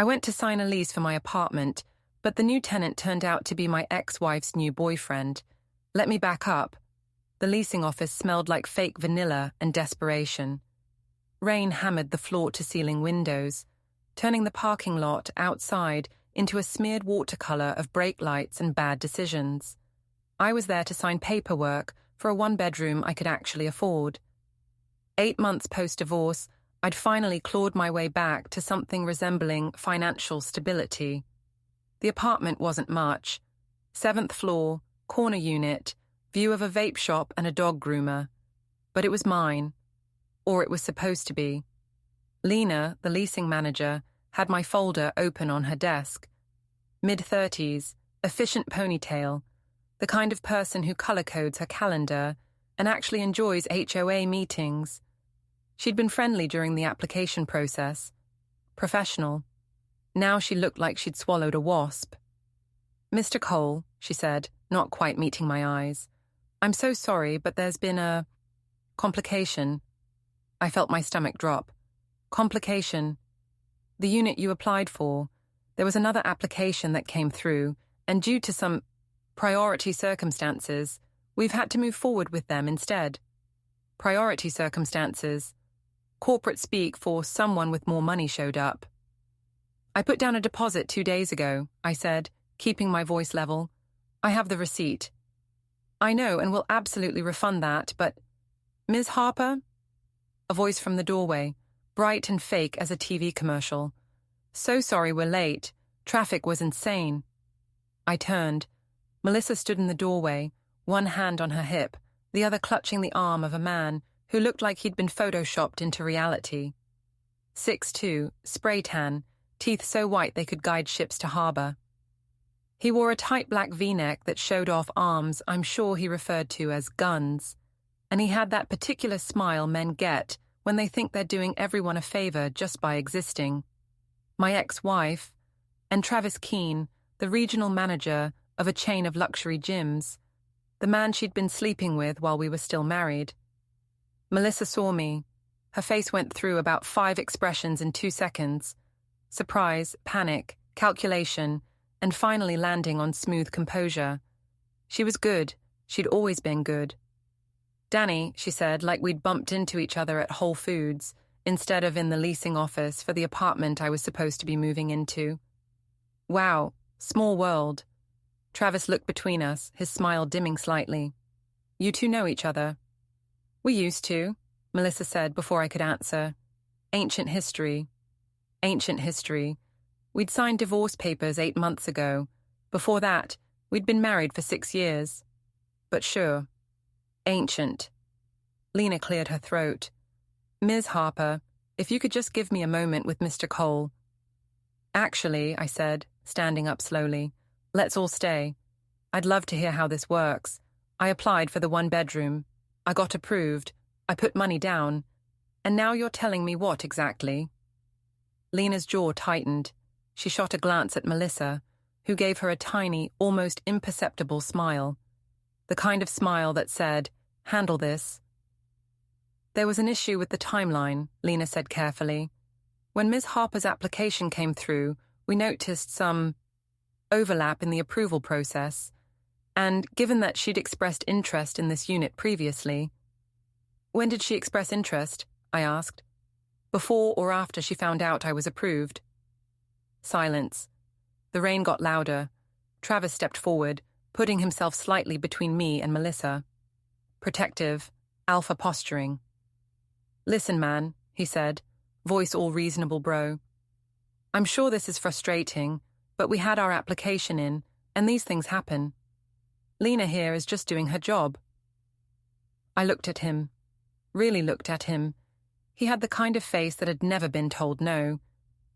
I went to sign a lease for my apartment, but the new tenant turned out to be my ex-wife's new boyfriend. Let me back up. The leasing office smelled like fake vanilla and desperation. Rain hammered the floor-to-ceiling windows, turning the parking lot outside into a smeared watercolor of brake lights and bad decisions. I was there to sign paperwork for a one-bedroom I could actually afford. 8 months post-divorce, I'd finally clawed my way back to something resembling financial stability. The apartment wasn't much. 7th floor, corner unit, view of a vape shop and a dog groomer. But it was mine. Or it was supposed to be. Lena, the leasing manager, had my folder open on her desk. Mid-30s, efficient ponytail, the kind of person who color codes her calendar and actually enjoys HOA meetings. She'd been friendly during the application process. Professional. Now she looked like she'd swallowed a wasp. "Mr. Cole," she said, not quite meeting my eyes. "I'm so sorry, but there's been a complication." I felt my stomach drop. Complication. The unit you applied for. There was another application that came through, and due to some priority circumstances, we've had to move forward with them instead. Priority circumstances. Corporate speak for someone with more money showed up. "I put down a deposit 2 days ago," I said, keeping my voice level. "I have the receipt." "I know, and will absolutely refund that, but—" "Ms. Harper?" A voice from the doorway, bright and fake as a TV commercial. "So sorry we're late. Traffic was insane." I turned. Melissa stood in the doorway, one hand on her hip, the other clutching the arm of a man who looked like he'd been photoshopped into reality. 6'2", spray tan, teeth so white they could guide ships to harbor. He wore a tight black V-neck that showed off arms I'm sure he referred to as guns, and he had that particular smile men get when they think they're doing everyone a favor just by existing. My ex-wife, and Travis Keene, the regional manager of a chain of luxury gyms, the man she'd been sleeping with while we were still married. Melissa saw me. Her face went through about 5 expressions in 2 seconds. Surprise, panic, calculation, and finally landing on smooth composure. She was good. She'd always been good. "Danny," she said, like we'd bumped into each other at Whole Foods, instead of in the leasing office for the apartment I was supposed to be moving into. "Wow, small world." Travis looked between us, his smile dimming slightly. "You two know each other?" "We used to," Melissa said before I could answer. "Ancient history." Ancient history. We'd signed divorce papers 8 months ago. Before that, we'd been married for 6 years. But sure. Ancient. Lena cleared her throat. "Ms. Harper, if you could just give me a moment with Mr. Cole." "Actually," I said, standing up slowly, "let's all stay. I'd love to hear how this works. I applied for the 1-bedroom. I got approved. I put money down. And now you're telling me what exactly?" Lena's jaw tightened. She shot a glance at Melissa, who gave her a tiny, almost imperceptible smile. The kind of smile that said, "Handle this." "There was an issue with the timeline," Lena said carefully. "When Ms. Harper's application came through, we noticed some overlap in the approval process, and given that she'd expressed interest in this unit previously—" "When did she express interest?" I asked. "Before or after she found out I was approved?" Silence. The rain got louder. Travis stepped forward, putting himself slightly between me and Melissa. Protective, alpha posturing. "Listen, man," he said, voice all reasonable bro. "I'm sure this is frustrating, but we had our application in, and these things happen. Lena here is just doing her job." I looked at him. Really looked at him. He had the kind of face that had never been told no.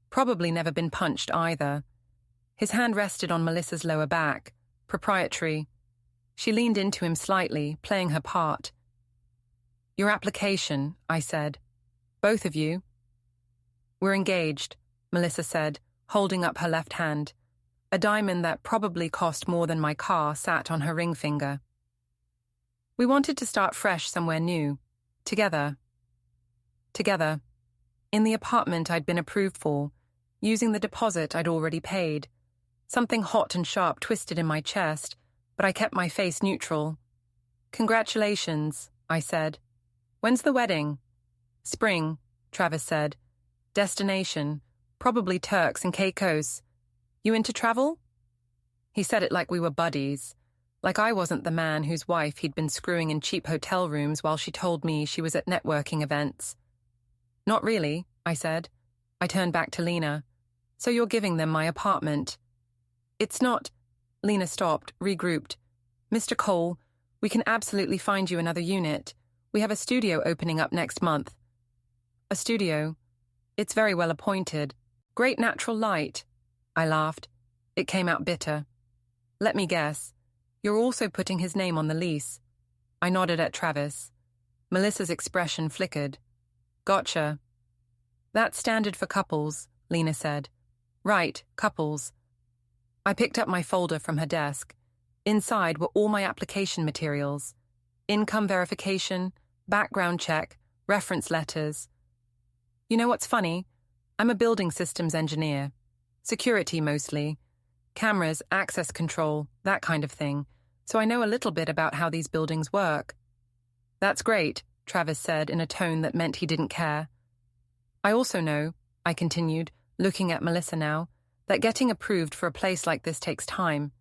Probably never been punched either. His hand rested on Melissa's lower back, proprietary. She leaned into him slightly, playing her part. "Your application," I said. "Both of you?" "We're engaged," Melissa said, holding up her left hand. A diamond that probably cost more than my car sat on her ring finger. "We wanted to start fresh somewhere new. Together. Together. In the apartment I'd been approved for. using the deposit I'd already paid. Something hot and sharp twisted in my chest, but I kept my face neutral. "Congratulations," I said. "When's the wedding?" "Spring," Travis said. "Destination, probably Turks and Caicos. You into travel?" He said it like we were buddies, like I wasn't the man whose wife he'd been screwing in cheap hotel rooms while she told me she was at networking events. "Not really," I said. I turned back to Lena. "So you're giving them my apartment?" "It's not—" Lena stopped, regrouped. "Mr. Cole, we can absolutely find you another unit. We have a studio opening up next month." "A studio? It's very well appointed. Great natural light." I laughed. It came out bitter. "Let me guess. You're also putting his name on the lease." I nodded at Travis. Melissa's expression flickered. "Gotcha." "That's standard for couples," Lena said. "Right, couples." I picked up my folder from her desk. Inside were all my application materials. Income verification, background check, reference letters. You know what's funny? I'm a building systems engineer. Security mostly. Cameras, access control, that kind of thing. So I know a little bit about how these buildings work. "That's great," Travis said in a tone that meant he didn't care. "I also know," I continued, looking at Melissa now, "that getting approved for a place like this takes time.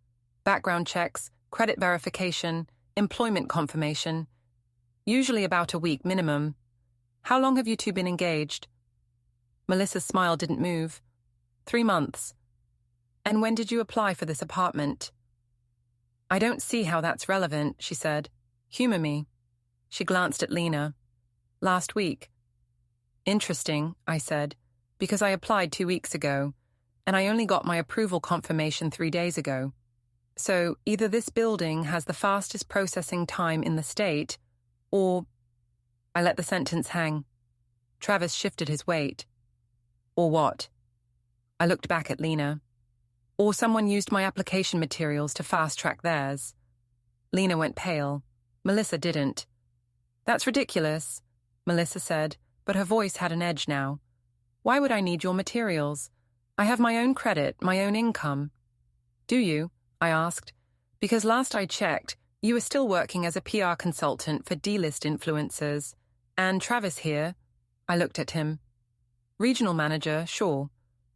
Background checks, credit verification, employment confirmation. Usually about a week minimum. How long have you two been engaged?" Melissa's smile didn't move. 3 months. "And when did you apply for this apartment?" "I don't see how that's relevant," she said. "Humor me." She glanced at Lena. "Last week." "Interesting," I said, "because I applied 2 weeks ago, and I only got my approval confirmation 3 days ago. So either this building has the fastest processing time in the state, or—" I let the sentence hang. Travis shifted his weight. "Or what?" I looked back at Lena. "Or someone used my application materials to fast-track theirs." Lena went pale. Melissa didn't. "That's ridiculous," Melissa said, but her voice had an edge now. "Why would I need your materials? I have my own credit, my own income." "Do you?" I asked. "Because last I checked, you were still working as a PR consultant for D-list influencers. And Travis here," I looked at him. "Regional manager, sure.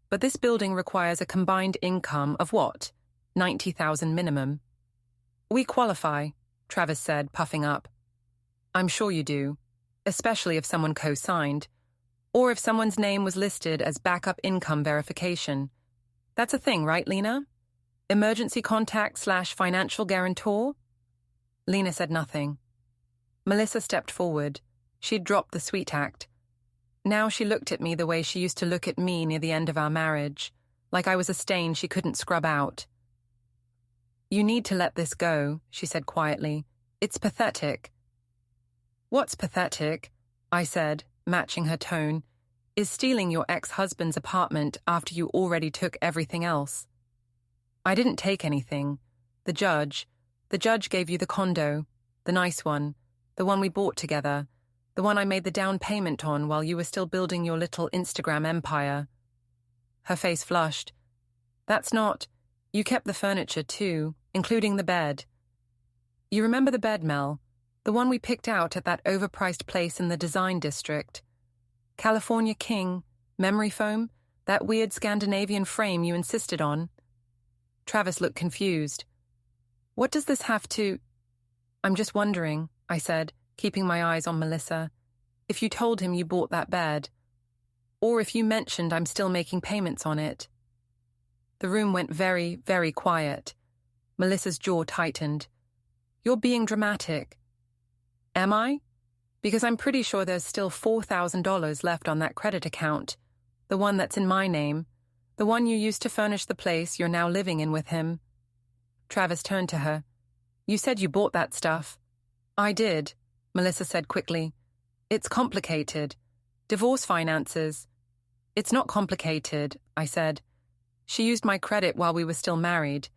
But this building requires a combined income of what? 90,000 minimum." "We qualify," Travis said, puffing up. "I'm sure you do, especially if someone co-signed, or if someone's name was listed as backup income verification. That's a thing, right, Lena? Emergency contact/financial guarantor?" Lena said nothing. Melissa stepped forward. She'd dropped the sweet act. Now she looked at me the way she used to look at me near the end of our marriage, like I was a stain she couldn't scrub out. "You need to let this go," she said quietly. "It's pathetic." "What's pathetic?" I said, matching her tone, "is stealing your ex-husband's apartment after you already took everything else." "I didn't take anything. The judge gave you the condo, the nice one, the one we bought together, the one I made the down payment on while you were still building your little Instagram empire." Her face flushed. "That's not— You kept the furniture too, including the bed. You remember the bed, Mel? The one we picked out at that overpriced place in the design district. California King, memory foam, that weird Scandinavian frame you insisted on." Travis looked confused. "What does this have to—" "I'm just wondering," I said, keeping my eyes on Melissa, "if you told him you bought that bed. Or if you mentioned I'm still making payments on it." The room went very, very quiet. Melissa's jaw tightened. "You're being dramatic." "Am I? Because I'm pretty sure there's still $4,000 left on that credit account, the one that's in my name, the one you used to furnish the place you're now living in with him." Travis turned to her. "You said you bought that stuff." "I did," Melissa said quickly. "It's complicated. Divorce finances." "It's not complicated," I said. "She used my credit while we were still married.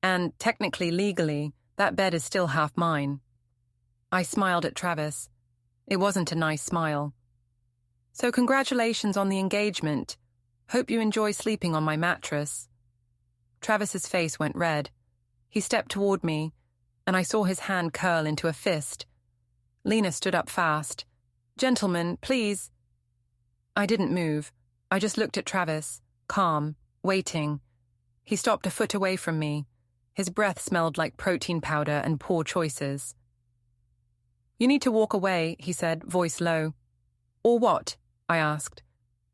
And technically, legally, that bed is still half mine." I smiled at Travis. It wasn't a nice smile. "So congratulations on the engagement." Hope you enjoy sleeping on my mattress. Travis's face went red. He stepped toward me, and I saw his hand curl into a fist. Lena stood up fast. Gentlemen, please. I didn't move. I just looked at Travis, calm, waiting. He stopped a foot away from me. His breath smelled like protein powder and poor choices. You need to walk away, he said, voice low. Or what? I asked.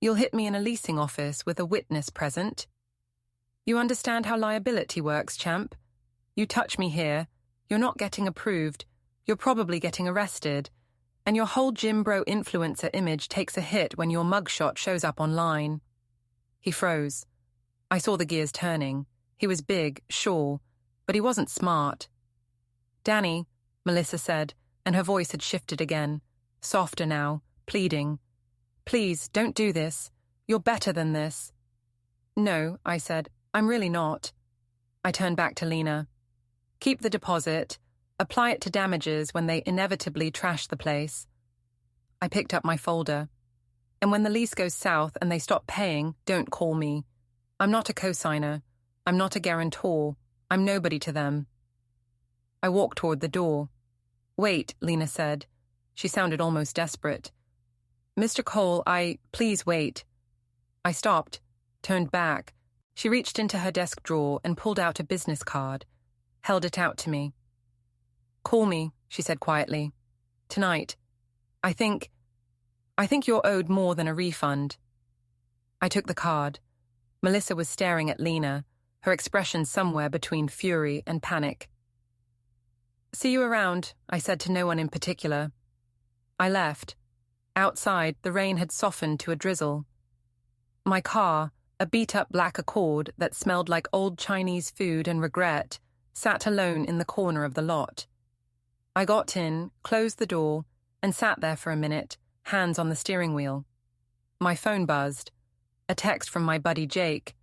You'll hit me in a leasing office with a witness present. You understand how liability works, champ? You touch me here, you're not getting approved, you're probably getting arrested, and your whole gym bro influencer image takes a hit when your mugshot shows up online. He froze. I saw the gears turning. He was big, sure, but he wasn't smart. Danny, Melissa said, and her voice had shifted again, softer now, pleading. Please, don't do this. You're better than this. No, I said, I'm really not. I turned back to Lena. Keep the deposit. Apply it to damages when they inevitably trash the place. I picked up my folder. And when the lease goes south and they stop paying, don't call me. I'm not a cosigner. I'm not a guarantor. I'm nobody to them. I walked toward the door. Wait, Lena said. She sounded almost desperate. Mr. Cole, please wait. I stopped, turned back. She reached into her desk drawer and pulled out a business card, held it out to me. Call me, she said quietly. Tonight. I think you're owed more than a refund. I took the card. Melissa was staring at Lena, her expression somewhere between fury and panic. See you around, I said to no one in particular. I left. Outside, the rain had softened to a drizzle. My car, a beat-up black Accord that smelled like old Chinese food and regret, sat alone in the corner of the lot. I got in, closed the door, and sat there for a minute, hands on the steering wheel. My phone buzzed. A text from my buddy Jake.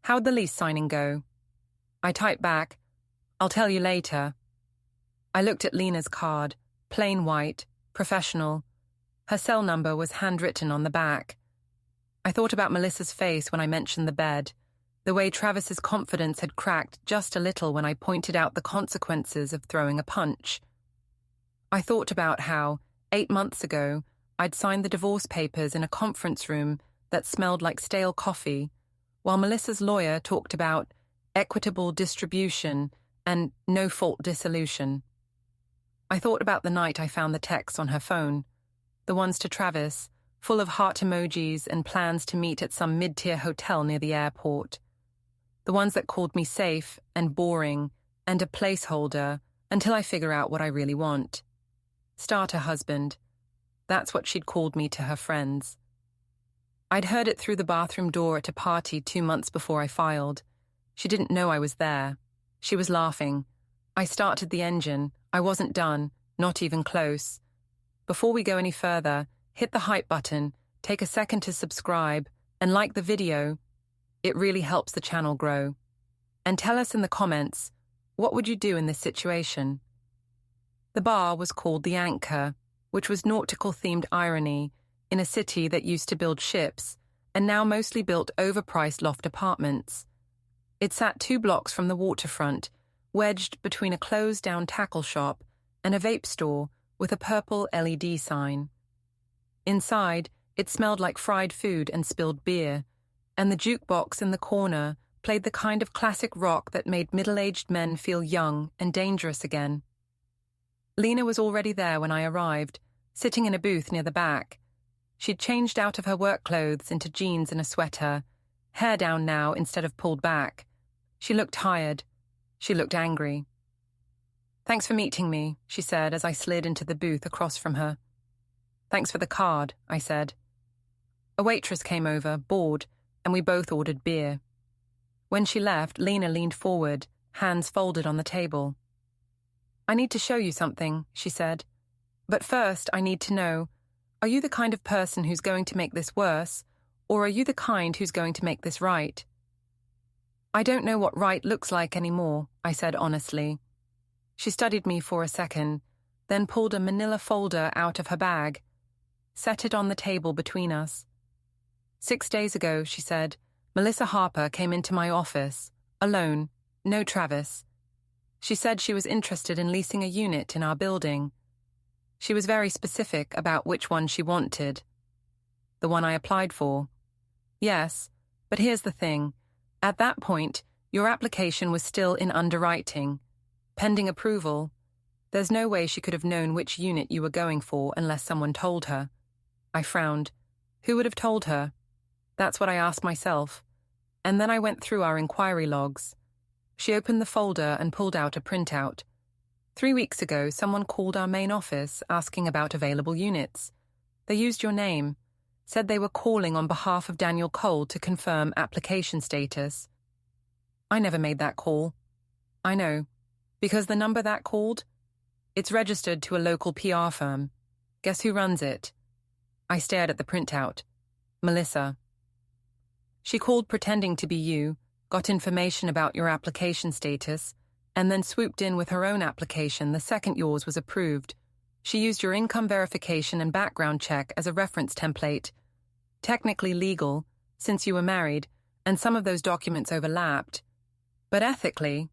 How'd the lease signing go? I typed back, I'll tell you later. I looked at Lena's card, plain white, professional. Her cell number was handwritten on the back. I thought about Melissa's face when I mentioned the bed, the way Travis's confidence had cracked just a little when I pointed out the consequences of throwing a punch. I thought about how, 8 months ago, I'd signed the divorce papers in a conference room that smelled like stale coffee, while Melissa's lawyer talked about equitable distribution and no-fault dissolution. I thought about the night I found the texts on her phone, the ones to Travis, full of heart emojis and plans to meet at some mid-tier hotel near the airport. The ones that called me safe and boring and a placeholder until I figure out what I really want. Starter husband. That's what she'd called me to her friends. I'd heard it through the bathroom door at a party 2 months before I filed. She didn't know I was there. She was laughing. I started the engine. I wasn't done, not even close. Before we go any further, hit the hype button, take a second to subscribe, and like the video. It really helps the channel grow. And tell us in the comments, what would you do in this situation? The bar was called The Anchor, which was nautical-themed irony in a city that used to build ships and now mostly built overpriced loft apartments. It sat 2 blocks from the waterfront, wedged between a closed-down tackle shop and a vape store with a purple LED sign. Inside, it smelled like fried food and spilled beer, and the jukebox in the corner played the kind of classic rock that made middle-aged men feel young and dangerous again. Lena was already there when I arrived, sitting in a booth near the back. She'd changed out of her work clothes into jeans and a sweater, hair down now instead of pulled back. She looked tired. She looked angry. Thanks for meeting me, she said as I slid into the booth across from her. Thanks for the card, I said. A waitress came over, bored, and we both ordered beer. When she left, Lena leaned forward, hands folded on the table. I need to show you something, she said. But first, I need to know, are you the kind of person who's going to make this worse, or are you the kind who's going to make this right? I don't know what right looks like anymore, I said honestly. She studied me for a second, then pulled a manila folder out of her bag, set it on the table between us. 6 days ago, she said, Melissa Harper came into my office, alone, no Travis. She said she was interested in leasing a unit in our building. She was very specific about which one she wanted. The one I applied for. Yes, but here's the thing. At that point, your application was still in underwriting, pending approval. There's no way she could have known which unit you were going for unless someone told her. I frowned. Who would have told her? That's what I asked myself. And then I went through our inquiry logs. She opened the folder and pulled out a printout. 3 weeks ago, someone called our main office asking about available units. They used your name, said they were calling on behalf of Daniel Cole to confirm application status. I never made that call. I know, because the number that called, it's registered to a local PR firm. Guess who runs it? I stared at the printout. Melissa. She called pretending to be you, got information about your application status, and then swooped in with her own application the second yours was approved. She used your income verification and background check as a reference template. Technically legal, since you were married, and some of those documents overlapped. But ethically,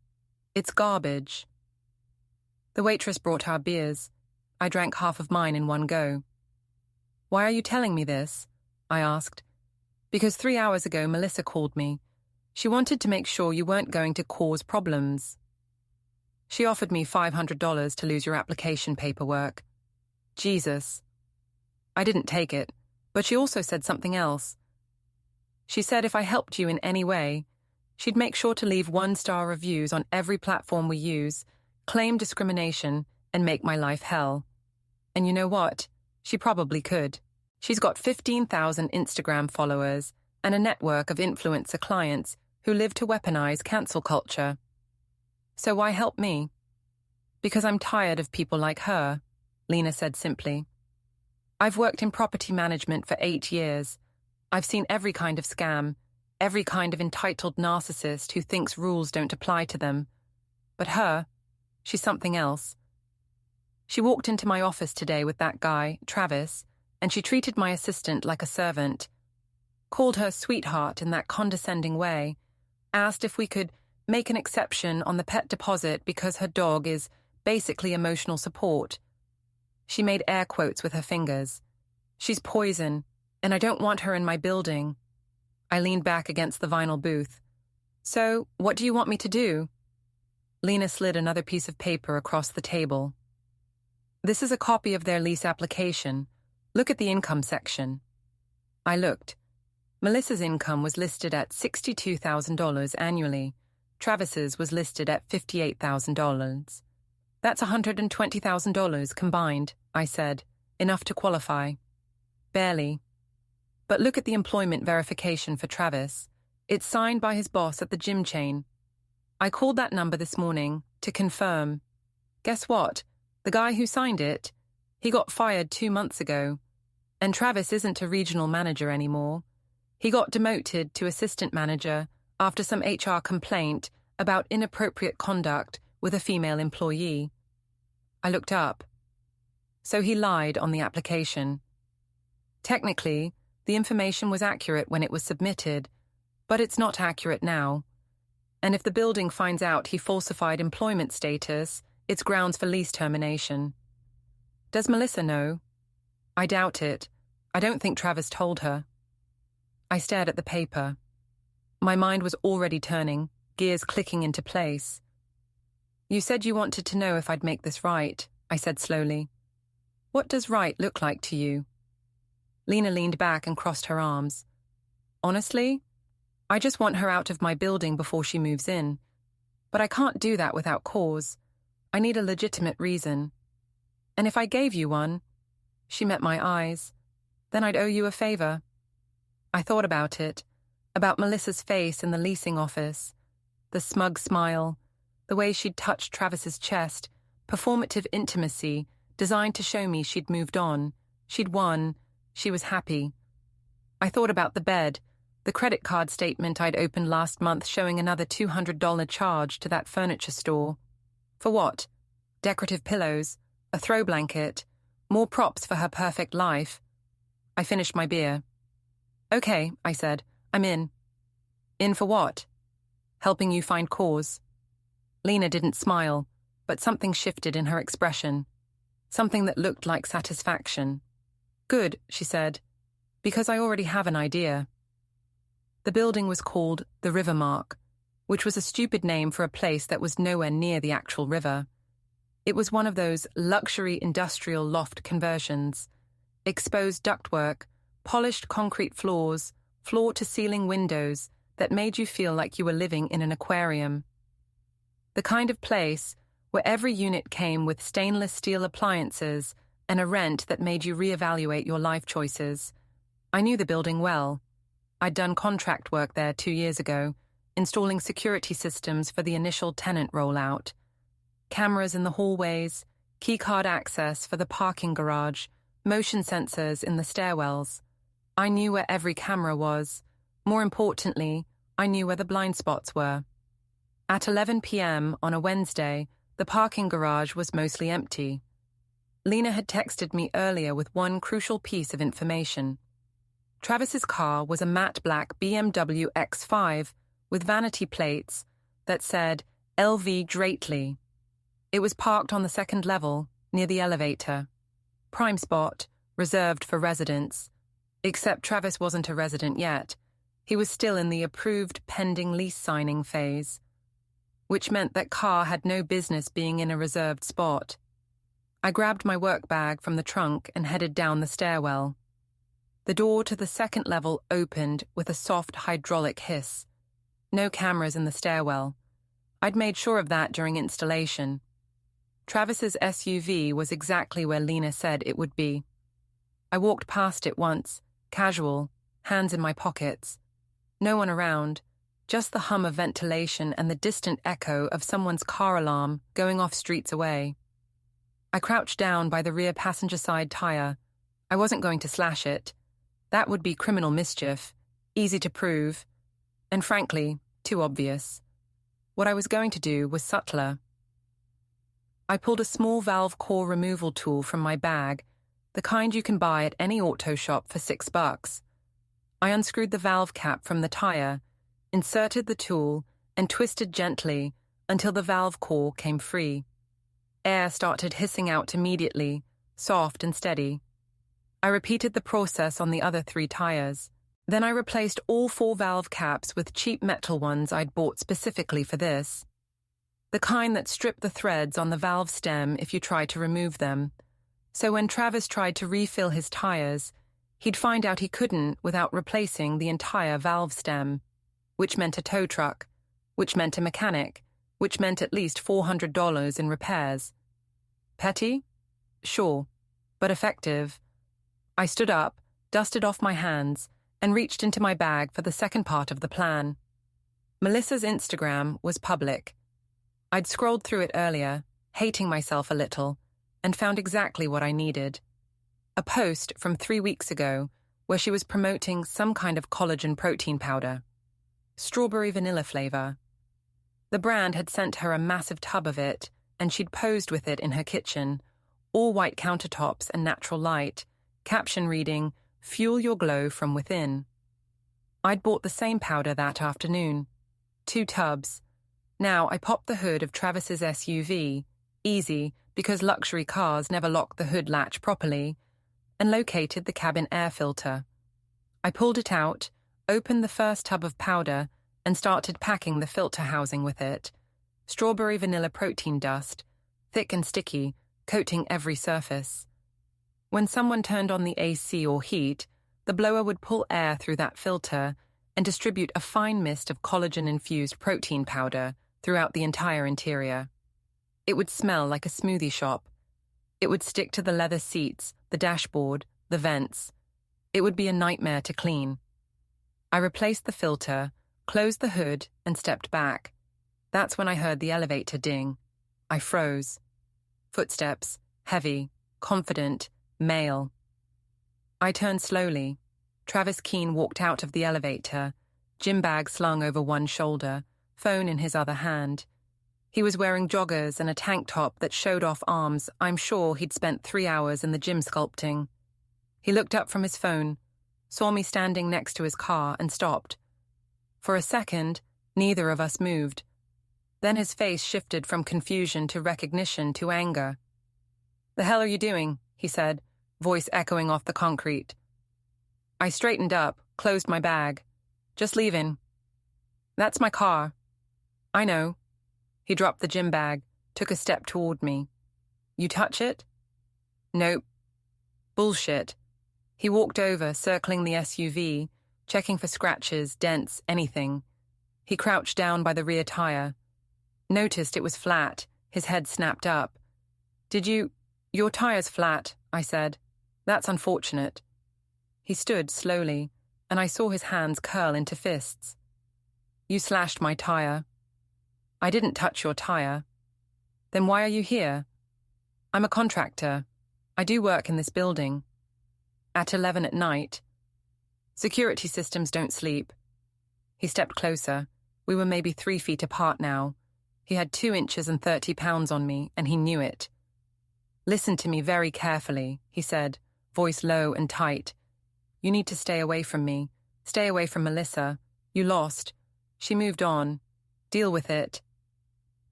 it's garbage. The waitress brought our beers. I drank half of mine in one go. Why are you telling me this? I asked. Because 3 hours ago Melissa called me. She wanted to make sure you weren't going to cause problems. She offered me $500 to lose your application paperwork. Jesus. I didn't take it, but she also said something else. She said if I helped you in any way, she'd make sure to leave 1-star reviews on every platform we use, claim discrimination, and make my life hell. And you know what? She probably could. She's got 15,000 Instagram followers and a network of influencer clients who live to weaponize cancel culture. So why help me? Because I'm tired of people like her, Lena said simply. I've worked in property management for 8 years. I've seen every kind of scam, every kind of entitled narcissist who thinks rules don't apply to them. But her, she's something else. She walked into my office today with that guy, Travis, and she treated my assistant like a servant. Called her sweetheart in that condescending way, asked if we could make an exception on the pet deposit because her dog is basically emotional support. She made air quotes with her fingers. She's poison, and I don't want her in my building. I leaned back against the vinyl booth. So, what do you want me to do? Lena slid another piece of paper across the table. This is a copy of their lease application. Look at the income section. I looked. Melissa's income was listed at $62,000 annually. Travis's was listed at $58,000. That's $120,000 combined, I said. Enough to qualify. Barely. But look at the employment verification for Travis. It's signed by his boss at the gym chain. I called that number this morning to confirm. Guess what? The guy who signed it, he got fired 2 months ago. And Travis isn't a regional manager anymore. He got demoted to assistant manager after some HR complaint about inappropriate conduct with a female employee. I looked up. So he lied on the application. Technically, the information was accurate when it was submitted, but it's not accurate now. And if the building finds out he falsified employment status, it's grounds for lease termination. Does Melissa know? I doubt it. I don't think Travis told her. I stared at the paper. My mind was already turning, gears clicking into place. You said you wanted to know if I'd make this right, I said slowly. What does right look like to you? Lena leaned back and crossed her arms. Honestly, I just want her out of my building before she moves in. But I can't do that without cause. I need a legitimate reason. And if I gave you one, she met my eyes, then I'd owe you a favor. I thought about it, about Melissa's face in the leasing office, the smug smile, the way she'd touched Travis's chest, performative intimacy designed to show me she'd moved on, she'd won, she was happy. I thought about the bed, the credit card statement I'd opened last month showing another $200 charge to that furniture store. For what? Decorative pillows, a throw blanket, more props for her perfect life. I finished my beer. Okay, I said. I'm in. In for what? Helping you find cause. Lena didn't smile, but something shifted in her expression. Something that looked like satisfaction. Good, she said, because I already have an idea. The building was called the River Mark, which was a stupid name for a place that was nowhere near the actual river. It was one of those luxury industrial loft conversions. Exposed ductwork, polished concrete floors, floor-to-ceiling windows that made you feel like you were living in an aquarium. The kind of place where every unit came with stainless steel appliances and a rent that made you reevaluate your life choices. I knew the building well. I'd done contract work there 2 years ago, installing security systems for the initial tenant rollout. Cameras in the hallways, keycard access for the parking garage, motion sensors in the stairwells. I knew where every camera was. More importantly, I knew where the blind spots were. At 11 p.m. on a Wednesday, the parking garage was mostly empty. Lena had texted me earlier with one crucial piece of information. Travis's car was a matte black BMW X5 with vanity plates that said LV Drateley. It was parked on the second level, near the elevator. Prime spot, reserved for residents. Except Travis wasn't a resident yet. He was still in the approved pending lease signing phase, which meant that car had no business being in a reserved spot. I grabbed my work bag from the trunk and headed down the stairwell. The door to the second level opened with a soft hydraulic hiss. No cameras in the stairwell. I'd made sure of that during installation. Travis's SUV was exactly where Lena said it would be. I walked past it once, casual, hands in my pockets. No one around, just the hum of ventilation and the distant echo of someone's car alarm going off streets away. I crouched down by the rear passenger side tire. I wasn't going to slash it. That would be criminal mischief, easy to prove, and frankly, too obvious. What I was going to do was subtler. I pulled a small valve core removal tool from my bag, the kind you can buy at any auto shop for $6. I unscrewed the valve cap from the tire, inserted the tool, and twisted gently until the valve core came free. Air started hissing out immediately, soft and steady. I repeated the process on the other 3 tires. Then I replaced all 4 valve caps with cheap metal ones I'd bought specifically for this. The kind that strip the threads on the valve stem if you try to remove them. So when Travis tried to refill his tires, he'd find out he couldn't without replacing the entire valve stem, which meant a tow truck, which meant a mechanic, which meant at least $400 in repairs. Petty? Sure, but effective. I stood up, dusted off my hands, and reached into my bag for the second part of the plan. Melissa's Instagram was public. I'd scrolled through it earlier, hating myself a little, and found exactly what I needed. A post from 3 weeks ago where she was promoting some kind of collagen protein powder. Strawberry vanilla flavor. The brand had sent her a massive tub of it, and she'd posed with it in her kitchen, all white countertops and natural light, caption reading, "Fuel your glow from within." I'd bought the same powder that afternoon. 2 tubs. Now I popped the hood of Travis's SUV, easy because luxury cars never lock the hood latch properly, and located the cabin air filter. I pulled it out, opened the first tub of powder, and started packing the filter housing with it. Strawberry vanilla protein dust, thick and sticky, coating every surface. When someone turned on the AC or heat, the blower would pull air through that filter and distribute a fine mist of collagen-infused protein powder throughout the entire interior. It would smell like a smoothie shop. It would stick to the leather seats, the dashboard, the vents. It would be a nightmare to clean. I replaced the filter, closed the hood, and stepped back. That's when I heard the elevator ding. I froze. Footsteps, heavy, confident, male. I turned slowly. Travis Keene walked out of the elevator, gym bag slung over one shoulder, phone in his other hand. He was wearing joggers and a tank top that showed off arms I'm sure he'd spent 3 hours in the gym sculpting. He looked up from his phone, saw me standing next to his car and stopped. For a second, neither of us moved. Then his face shifted from confusion to recognition to anger. "The hell are you doing?" he said, voice echoing off the concrete. I straightened up, closed my bag. "Just leaving." "That's my car." "I know." He dropped the gym bag, took a step toward me. "You touch it?" "Nope." "Bullshit." He walked over, circling the SUV, checking for scratches, dents, anything. He crouched down by the rear tire. Noticed it was flat, his head snapped up. Your tire's flat," I said. "That's unfortunate." He stood slowly, and I saw his hands curl into fists. "You slashed my tire." "I didn't touch your tire." "Then why are you here?" "I'm a contractor. I do work in this building." "At 11 at night." "Security systems don't sleep." He stepped closer. We were maybe 3 feet apart now. He had 2 inches and 30 pounds on me, and he knew it. "Listen to me very carefully," he said, voice low and tight. "You need to stay away from me. Stay away from Melissa. You lost. She moved on. Deal with it."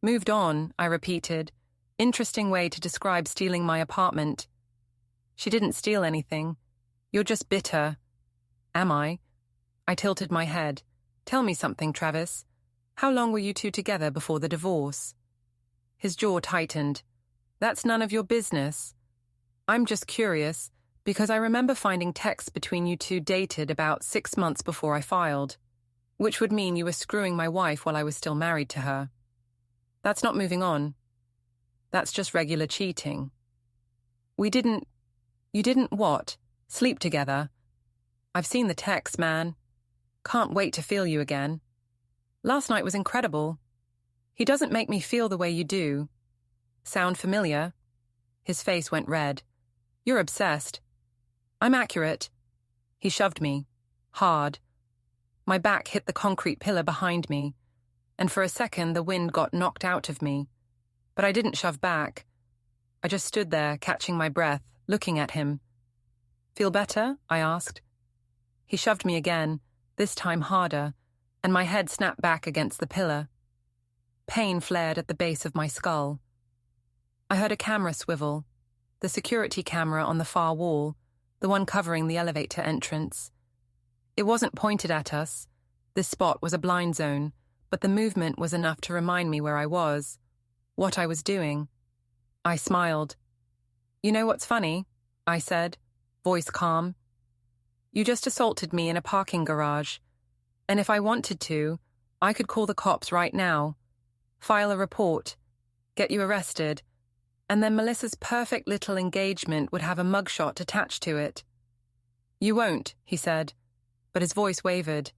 "Moved on," I repeated. Interesting way to describe stealing my apartment. "She didn't steal anything. You're just bitter." "Am I?" I tilted my head. "Tell me something, Travis. How long were you two together before the divorce?" His jaw tightened. "That's none of your business." "I'm just curious, because I remember finding texts between you two dated about 6 months before I filed, which would mean you were screwing my wife while I was still married to her." "That's not moving on." "That's just regular cheating." You didn't what? Sleep together?" "I've seen the texts, man. Can't wait to feel you again." "Last night was incredible." "He doesn't make me feel the way you do." "Sound familiar?" His face went red. "You're obsessed." "I'm accurate." He shoved me. Hard. My back hit the concrete pillar behind me, and for a second the wind got knocked out of me. But I didn't shove back. I just stood there, catching my breath, looking at him. "Feel better?" I asked. He shoved me again, this time harder, and my head snapped back against the pillar. Pain flared at the base of my skull. I heard a camera swivel, the security camera on the far wall, the one covering the elevator entrance. It wasn't pointed at us. This spot was a blind zone, but the movement was enough to remind me where I was, what I was doing. I smiled. "You know what's funny?" I said, voice calm. "You just assaulted me in a parking garage, and if I wanted to, I could call the cops right now, file a report, get you arrested, and then Melissa's perfect little engagement would have a mugshot attached to it." "You won't," he said, but his voice wavered.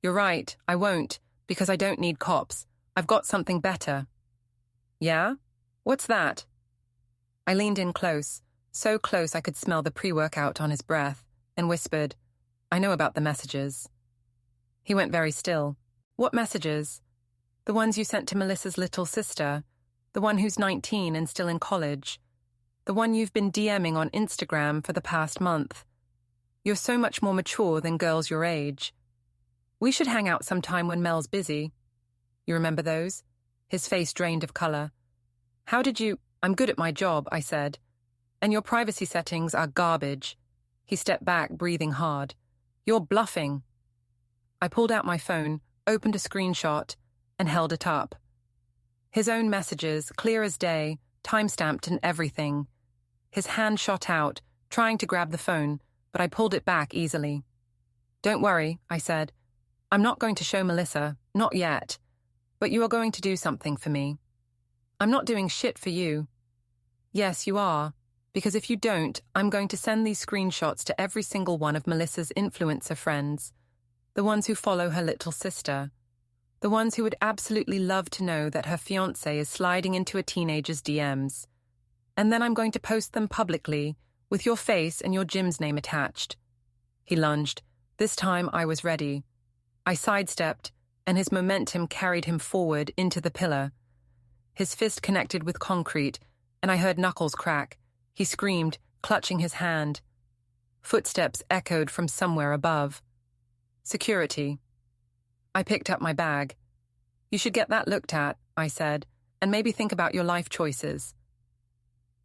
"You're right, I won't, because I don't need cops. I've got something better." "Yeah? What's that?" I leaned in close, so close I could smell the pre-workout on his breath, and whispered, "I know about the messages." He went very still. "What messages?" "The ones you sent to Melissa's little sister, the one who's 19 and still in college, the one you've been DMing on Instagram for the past month. You're so much more mature than girls your age. We should hang out sometime when Mel's busy. You remember those?" His face drained of color. "How did you—" "I'm good at my job," I said. "And your privacy settings are garbage." He stepped back, breathing hard. "You're bluffing." I pulled out my phone, opened a screenshot, and held it up. His own messages, clear as day, time-stamped and everything. His hand shot out, trying to grab the phone, but I pulled it back easily. "Don't worry," I said. "I'm not going to show Melissa, not yet. But you are going to do something for me." "I'm not doing shit for you." "Yes, you are. Because if you don't, I'm going to send these screenshots to every single one of Melissa's influencer friends, the ones who follow her little sister, the ones who would absolutely love to know that her fiancé is sliding into a teenager's DMs. And then I'm going to post them publicly, with your face and your gym's name attached." He lunged. This time I was ready. I sidestepped, and his momentum carried him forward into the pillar. His fist connected with concrete, and I heard knuckles crack. He screamed, clutching his hand. Footsteps echoed from somewhere above. Security. I picked up my bag. You should get that looked at, I said, and maybe think about your life choices.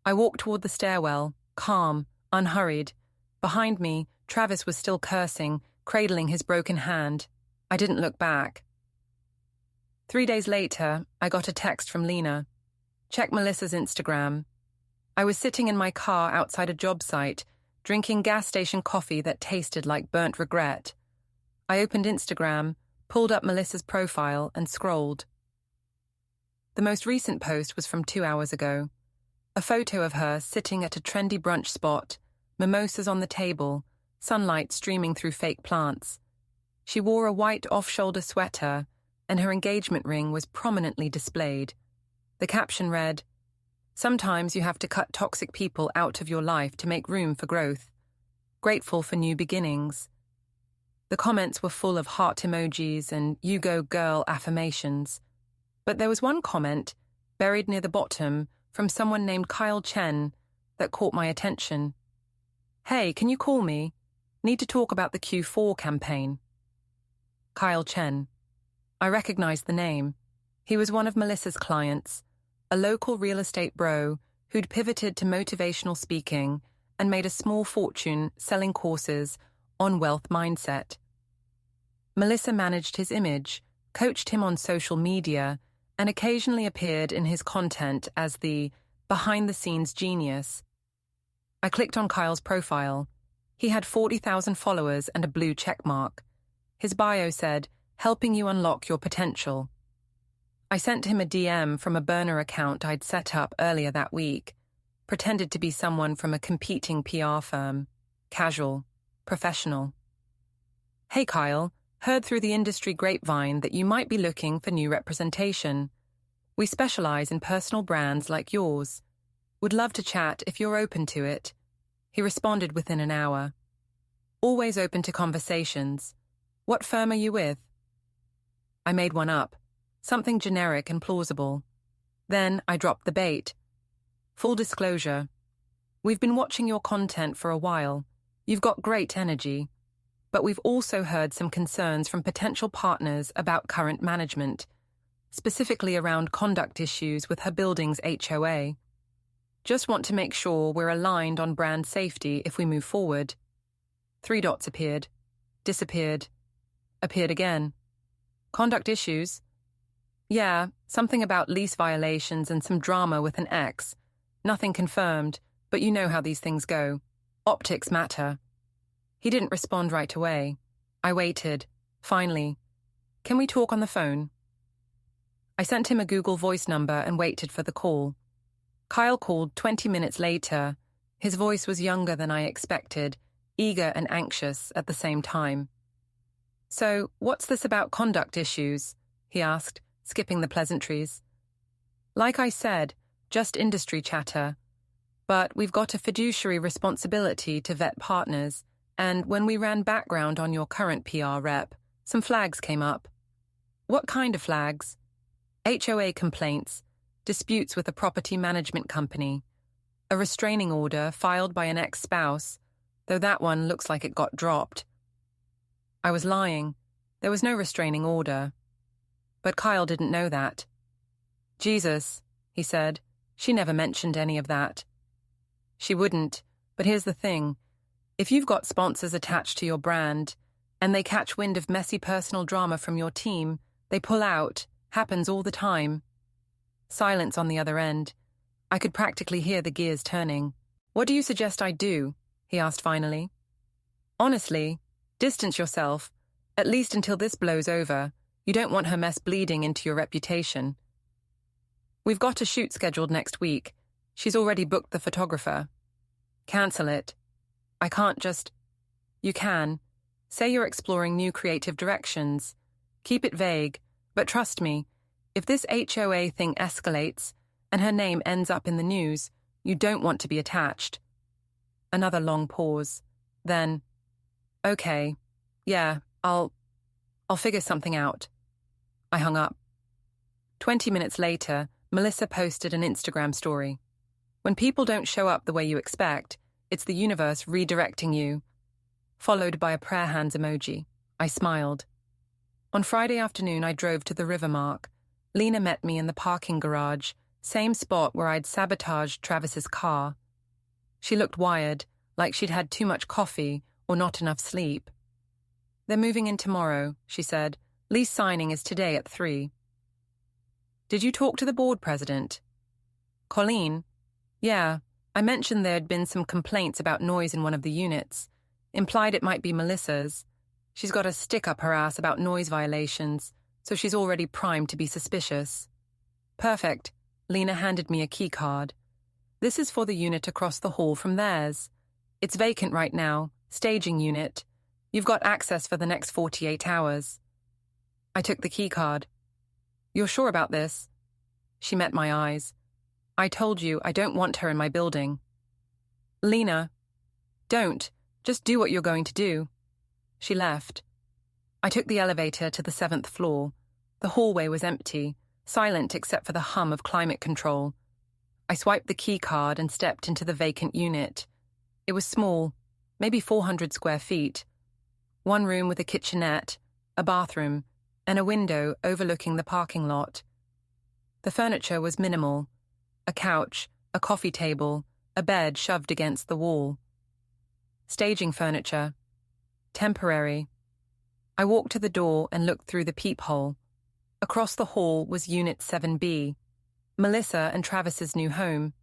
I walked toward the stairwell, calm, unhurried. Behind me, Travis was still cursing, cradling his broken hand. I didn't look back. 3 days later, I got a text from Lena. Check Melissa's Instagram. I was sitting in my car outside a job site, drinking gas station coffee that tasted like burnt regret. I opened Instagram, pulled up Melissa's profile, and scrolled. The most recent post was from 2 hours ago. A photo of her sitting at a trendy brunch spot, mimosas on the table, sunlight streaming through fake plants. She wore a white off-shoulder sweater, and her engagement ring was prominently displayed. The caption read, "Sometimes you have to cut toxic people out of your life to make room for growth. Grateful for new beginnings." The comments were full of heart emojis and "you go girl" affirmations. But there was one comment, buried near the bottom, from someone named Kyle Chen, that caught my attention. "Hey, can you call me? Need to talk about the Q4 campaign." Kyle Chen. I recognized the name. He was one of Melissa's clients, a local real estate bro who'd pivoted to motivational speaking and made a small fortune selling courses on wealth mindset. Melissa managed his image, coached him on social media, and occasionally appeared in his content as the behind-the-scenes genius. I clicked on Kyle's profile. He had 40,000 followers and a blue checkmark. His bio said, "Helping you unlock your potential." I sent him a DM from a burner account I'd set up earlier that week, pretended to be someone from a competing PR firm. Casual, professional. "Hey Kyle, heard through the industry grapevine that you might be looking for new representation. We specialize in personal brands like yours. Would love to chat if you're open to it." He responded within an hour. "Always open to conversations. What firm are you with?" I made one up, something generic and plausible. Then I dropped the bait. "Full disclosure. We've been watching your content for a while. You've got great energy. But we've also heard some concerns from potential partners about current management, specifically around conduct issues with her building's HOA. Just want to make sure we're aligned on brand safety if we move forward." 3 dots appeared, disappeared, appeared again. "Conduct issues?" "Yeah, something about lease violations and some drama with an ex. Nothing confirmed, but you know how these things go. Optics matter." He didn't respond right away. I waited. Finally, "Can we talk on the phone?" I sent him a Google Voice number and waited for the call. Kyle called 20 minutes later. His voice was younger than I expected, eager and anxious at the same time. "So, what's this about conduct issues?" he asked, skipping the pleasantries. "Like I said, just industry chatter. But we've got a fiduciary responsibility to vet partners, and when we ran background on your current PR rep, some flags came up." "What kind of flags?" "HOA complaints, disputes with a property management company, a restraining order filed by an ex-spouse, though that one looks like it got dropped." I was lying. There was no restraining order. But Kyle didn't know that. "Jesus," he said, "she never mentioned any of that." She wouldn't, but here's the thing. If you've got sponsors attached to your brand, and they catch wind of messy personal drama from your team, they pull out. Happens all the time. Silence on the other end. I could practically hear the gears turning. "What do you suggest I do?" he asked finally. "Honestly, distance yourself, at least until this blows over. You don't want her mess bleeding into your reputation." "We've got a shoot scheduled next week. She's already booked the photographer." "Cancel it." "I can't just..." "You can. Say you're exploring new creative directions. Keep it vague, but trust me, if this HOA thing escalates and her name ends up in the news, you don't want to be attached." Another long pause. Then, "Okay, yeah, I'll figure something out." I hung up. 20 minutes later, Melissa posted an Instagram story. "When people don't show up the way you expect, it's the universe redirecting you. followed by a prayer hands emoji. I smiled. On Friday afternoon, I drove to the Rivermark. Lena met me in the parking garage, same spot where I'd sabotaged Travis's car. She looked wired, like she'd had too much coffee or not enough sleep. "They're moving in tomorrow," she said. "Lease signing is today at 3. "Did you talk to the board president?" "Colleen?" "Yeah, I mentioned there had been some complaints about noise in one of the units. Implied it might be Melissa's. She's got a stick up her ass about noise violations, so she's already primed to be suspicious." "Perfect." Lena handed me a key card. "This is for the unit across the hall from theirs. It's vacant right now, staging unit. You've got access for the next 48 hours. I took the key card. "You're sure about this?" She met my eyes. "I told you I don't want her in my building." "Lena, don't. Just do what you're going to do." She left. I took the elevator to the 7th floor. The hallway was empty, silent except for the hum of climate control. I swiped the key card and stepped into the vacant unit. It was small, maybe 400 square feet. One room with a kitchenette, a bathroom, and a window overlooking the parking lot. The furniture was minimal. A couch, a coffee table, a bed shoved against the wall. Staging furniture. Temporary. I walked to the door and looked through the peephole. Across the hall was Unit 7B, Melissa and Travis's new home.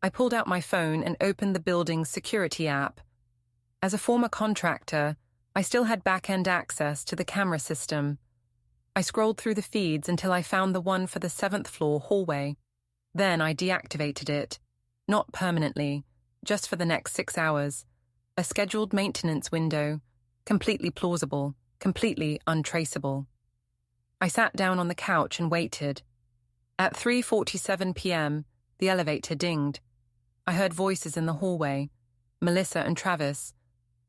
I pulled out my phone and opened the building's security app. As a former contractor, I still had back-end access to the camera system. I scrolled through the feeds until I found the one for the 7th floor hallway. Then I deactivated it. Not permanently, just for the next 6 hours. A scheduled maintenance window. Completely plausible, completely untraceable. I sat down on the couch and waited. At 3:47 p.m., the elevator dinged. I heard voices in the hallway. Melissa and Travis.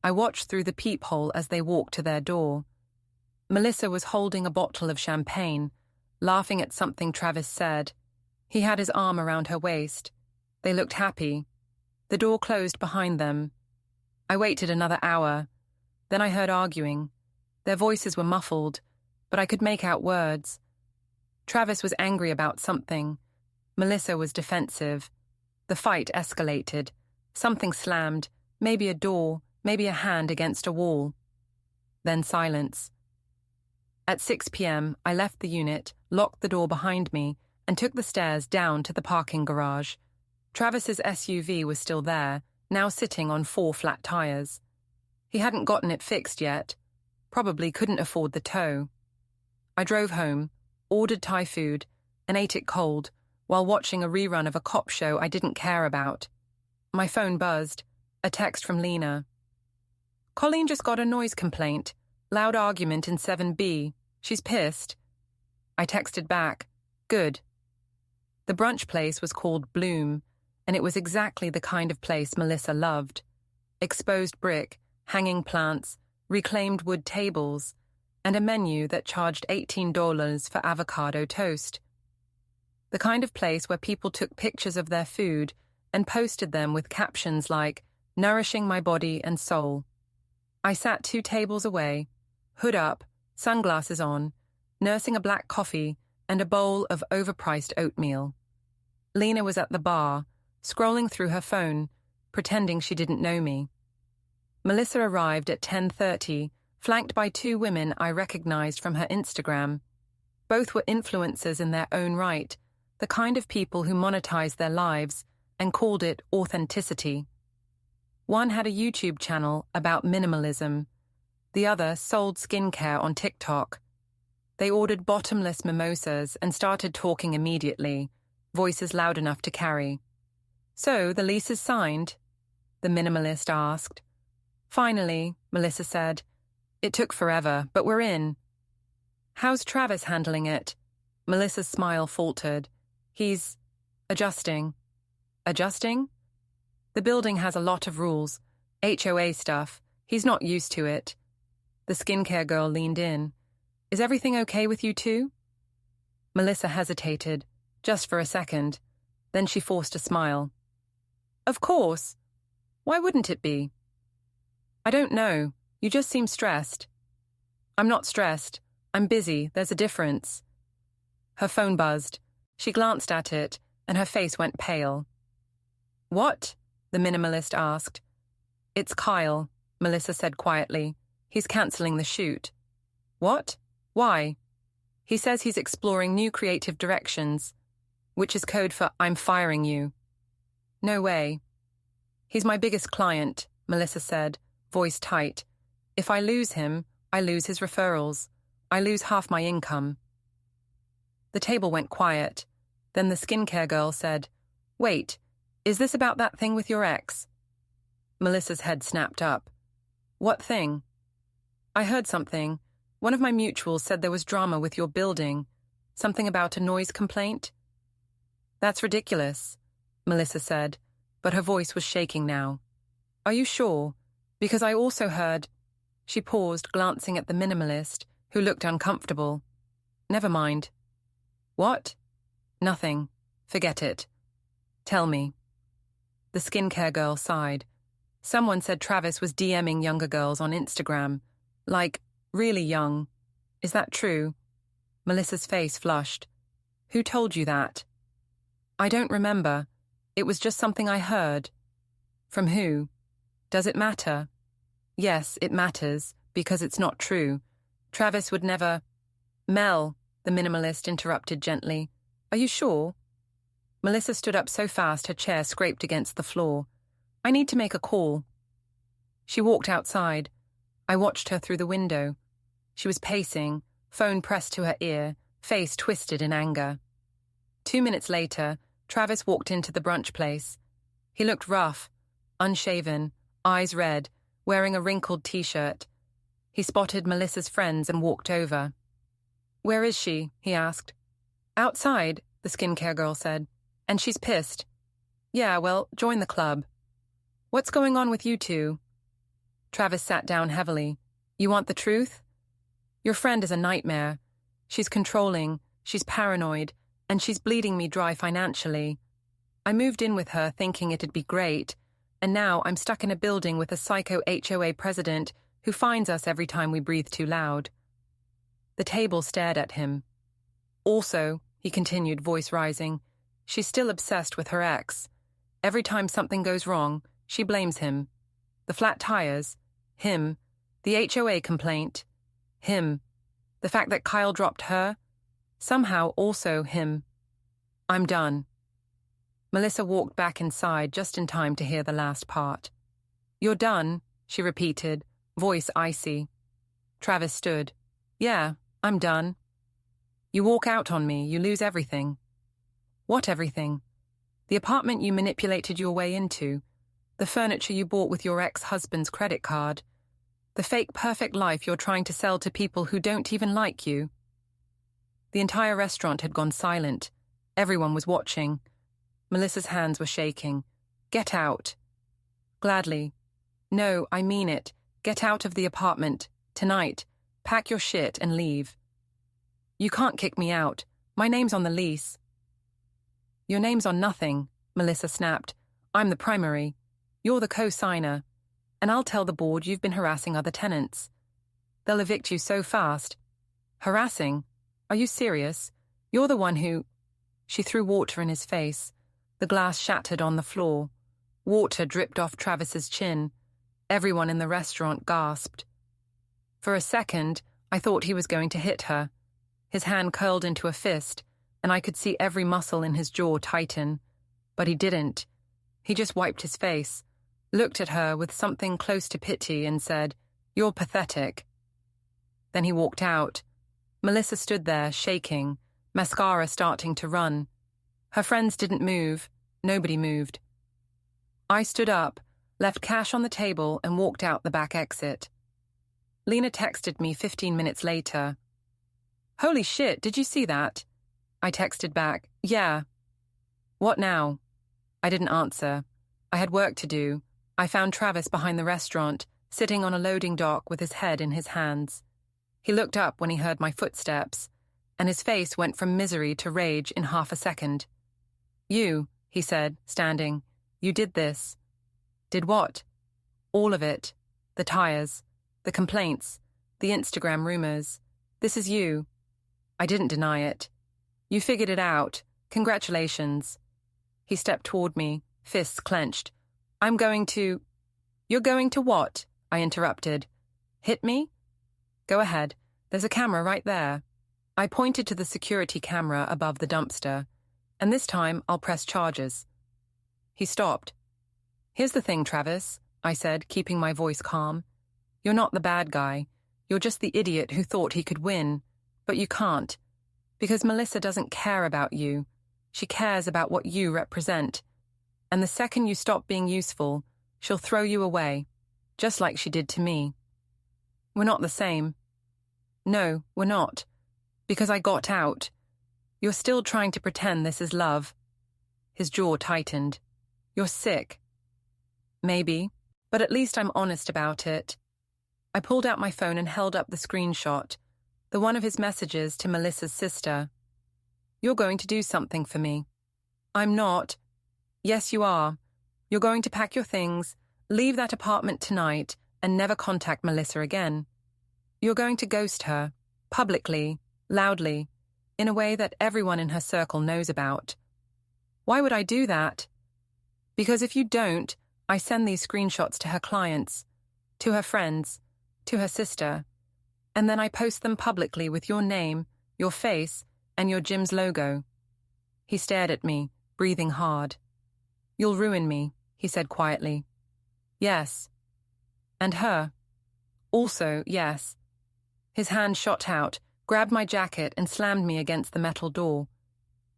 I watched through the peephole as they walked to their door. Melissa was holding a bottle of champagne, laughing at something Travis said. He had his arm around her waist. They looked happy. The door closed behind them. I waited another hour. Then I heard arguing. Their voices were muffled, but I could make out words. Travis was angry about something. Melissa was defensive. The fight escalated. Something slammed, maybe a door, maybe a hand against a wall. Then silence. At 6 p.m., I left the unit, locked the door behind me, and took the stairs down to the parking garage. Travis's SUV was still there, now sitting on 4 flat tires. He hadn't gotten it fixed yet. Probably couldn't afford the tow. I drove home, ordered Thai food, and ate it cold, while watching a rerun of a cop show I didn't care about. My phone buzzed. A text from Lena. "Colleen just got a noise complaint. Loud argument in 7B. She's pissed." I texted back. "Good." The brunch place was called Bloom, and it was exactly the kind of place Melissa loved. Exposed brick, hanging plants, reclaimed wood tables, and a menu that charged $18 for avocado toast. The kind of place where people took pictures of their food and posted them with captions like, "Nourishing my body and soul." I sat 2 tables away, hood up, sunglasses on, nursing a black coffee and a bowl of overpriced oatmeal. Lena was at the bar, scrolling through her phone, pretending she didn't know me. Melissa arrived at 10:30, flanked by 2 women I recognized from her Instagram. Both were influencers in their own right, the kind of people who monetized their lives and called it authenticity. One had a YouTube channel about minimalism. The other sold skincare on TikTok. They ordered bottomless mimosas and started talking immediately, voices loud enough to carry. "So, the lease is signed?" the minimalist asked. "Finally," Melissa said. "It took forever, but we're in." "How's Travis handling it?" Melissa's smile faltered. "He's adjusting." "Adjusting?" "The building has a lot of rules. HOA stuff. He's not used to it." The skincare girl leaned in. "Is everything okay with you too?" Melissa hesitated, just for a second. Then she forced a smile. "Of course. Why wouldn't it be?" I don't know. You just seem stressed. I'm not stressed. I'm busy. There's a difference. Her phone buzzed. She glanced at it, and her face went pale. What? The minimalist asked. It's Kyle, Melissa said quietly. He's cancelling the shoot. What? Why? He says he's exploring new creative directions, which is code for I'm firing you. No way. He's my biggest client, Melissa said, voice tight. If I lose him, I lose his referrals. I lose half my income. The table went quiet. Then the skincare girl said, Wait, is this about that thing with your ex? Melissa's head snapped up. What thing? I heard something. One of my mutuals said there was drama with your building. Something about a noise complaint? That's ridiculous, Melissa said, but her voice was shaking now. Are you sure? Because I also heard... She paused, glancing at the minimalist, who looked uncomfortable. Never mind. What? Nothing. Forget it. Tell me. The skincare girl sighed. Someone said Travis was DMing younger girls on Instagram. Like, really young. Is that true? Melissa's face flushed. Who told you that? I don't remember. It was just something I heard. From who? Does it matter? Yes, it matters, because it's not true. Travis would never... Mel, the minimalist interrupted gently. Are you sure? Melissa stood up so fast her chair scraped against the floor. I need to make a call. She walked outside. I watched her through the window. She was pacing, phone pressed to her ear, face twisted in anger. 2 minutes later, Travis walked into the brunch place. He looked rough, unshaven, eyes red, wearing a wrinkled t-shirt. He spotted Melissa's friends and walked over. Where is she? He asked. Outside, the skincare girl said. And she's pissed. Yeah, well, join the club. What's going on with you two? Travis sat down heavily. You want the truth? Your friend is a nightmare. She's controlling, she's paranoid, and she's bleeding me dry financially. I moved in with her thinking it'd be great, and now I'm stuck in a building with a psycho HOA president who fines us every time we breathe too loud. The table stared at him. Also, he continued, voice rising, she's still obsessed with her ex. Every time something goes wrong, she blames him. The flat tires, him. The HOA complaint, him. The fact that Kyle dropped her, somehow also him. I'm done. Melissa walked back inside just in time to hear the last part. You're done, she repeated, voice icy. Travis stood. Yeah, I'm done. You walk out on me, you lose everything. What everything? The apartment you manipulated your way into, the furniture you bought with your ex-husband's credit card, the fake perfect life you're trying to sell to people who don't even like you. The entire restaurant had gone silent. Everyone was watching. Melissa's hands were shaking. Get out. Gladly. No, I mean it. Get out of the apartment. Tonight. Pack your shit and leave. You can't kick me out. My name's on the lease. Your name's on nothing, Melissa snapped. I'm the primary. You're the co-signer. And I'll tell the board you've been harassing other tenants. They'll evict you so fast. Harassing? Are you serious? You're the one who... She threw water in his face. The glass shattered on the floor. Water dripped off Travis's chin. Everyone in the restaurant gasped. For a second, I thought he was going to hit her. His hand curled into a fist, and I could see every muscle in his jaw tighten. But he didn't. He just wiped his face, looked at her with something close to pity and said, You're pathetic. Then he walked out. Melissa stood there, shaking, mascara starting to run. Her friends didn't move. Nobody moved. I stood up, left cash on the table and walked out the back exit. Lena texted me 15 minutes later. Holy shit, did you see that? I texted back, yeah. What now? I didn't answer. I had work to do. I found Travis behind the restaurant, sitting on a loading dock with his head in his hands. He looked up when he heard my footsteps, and his face went from misery to rage in half a second. You, he said, standing. You did this. Did what? All of it. The tires, the complaints, the Instagram rumors. This is you. I didn't deny it. You figured it out. Congratulations. He stepped toward me, fists clenched. You're going to what? I interrupted. Hit me? Go ahead. There's a camera right there. I pointed to the security camera above the dumpster, and this time I'll press charges. He stopped. Here's the thing, Travis, I said, keeping my voice calm. You're not the bad guy. You're just the idiot who thought he could win. But you can't. Because Melissa doesn't care about you. She cares about what you represent. And the second you stop being useful, she'll throw you away, just like she did to me. We're not the same. No, we're not. Because I got out. You're still trying to pretend this is love. His jaw tightened. You're sick. Maybe, but at least I'm honest about it. I pulled out my phone and held up the screenshot, the one of his messages to Melissa's sister. You're going to do something for me. I'm not. Yes, you are. You're going to pack your things, leave that apartment tonight, and never contact Melissa again. You're going to ghost her, publicly, loudly, in a way that everyone in her circle knows about. Why would I do that? Because if you don't, I send these screenshots to her clients, to her friends, to her sister, and then I post them publicly with your name, your face, and your gym's logo. He stared at me, breathing hard. You'll ruin me, he said quietly. Yes. And her. Also, yes. His hand shot out, grabbed my jacket, and slammed me against the metal door.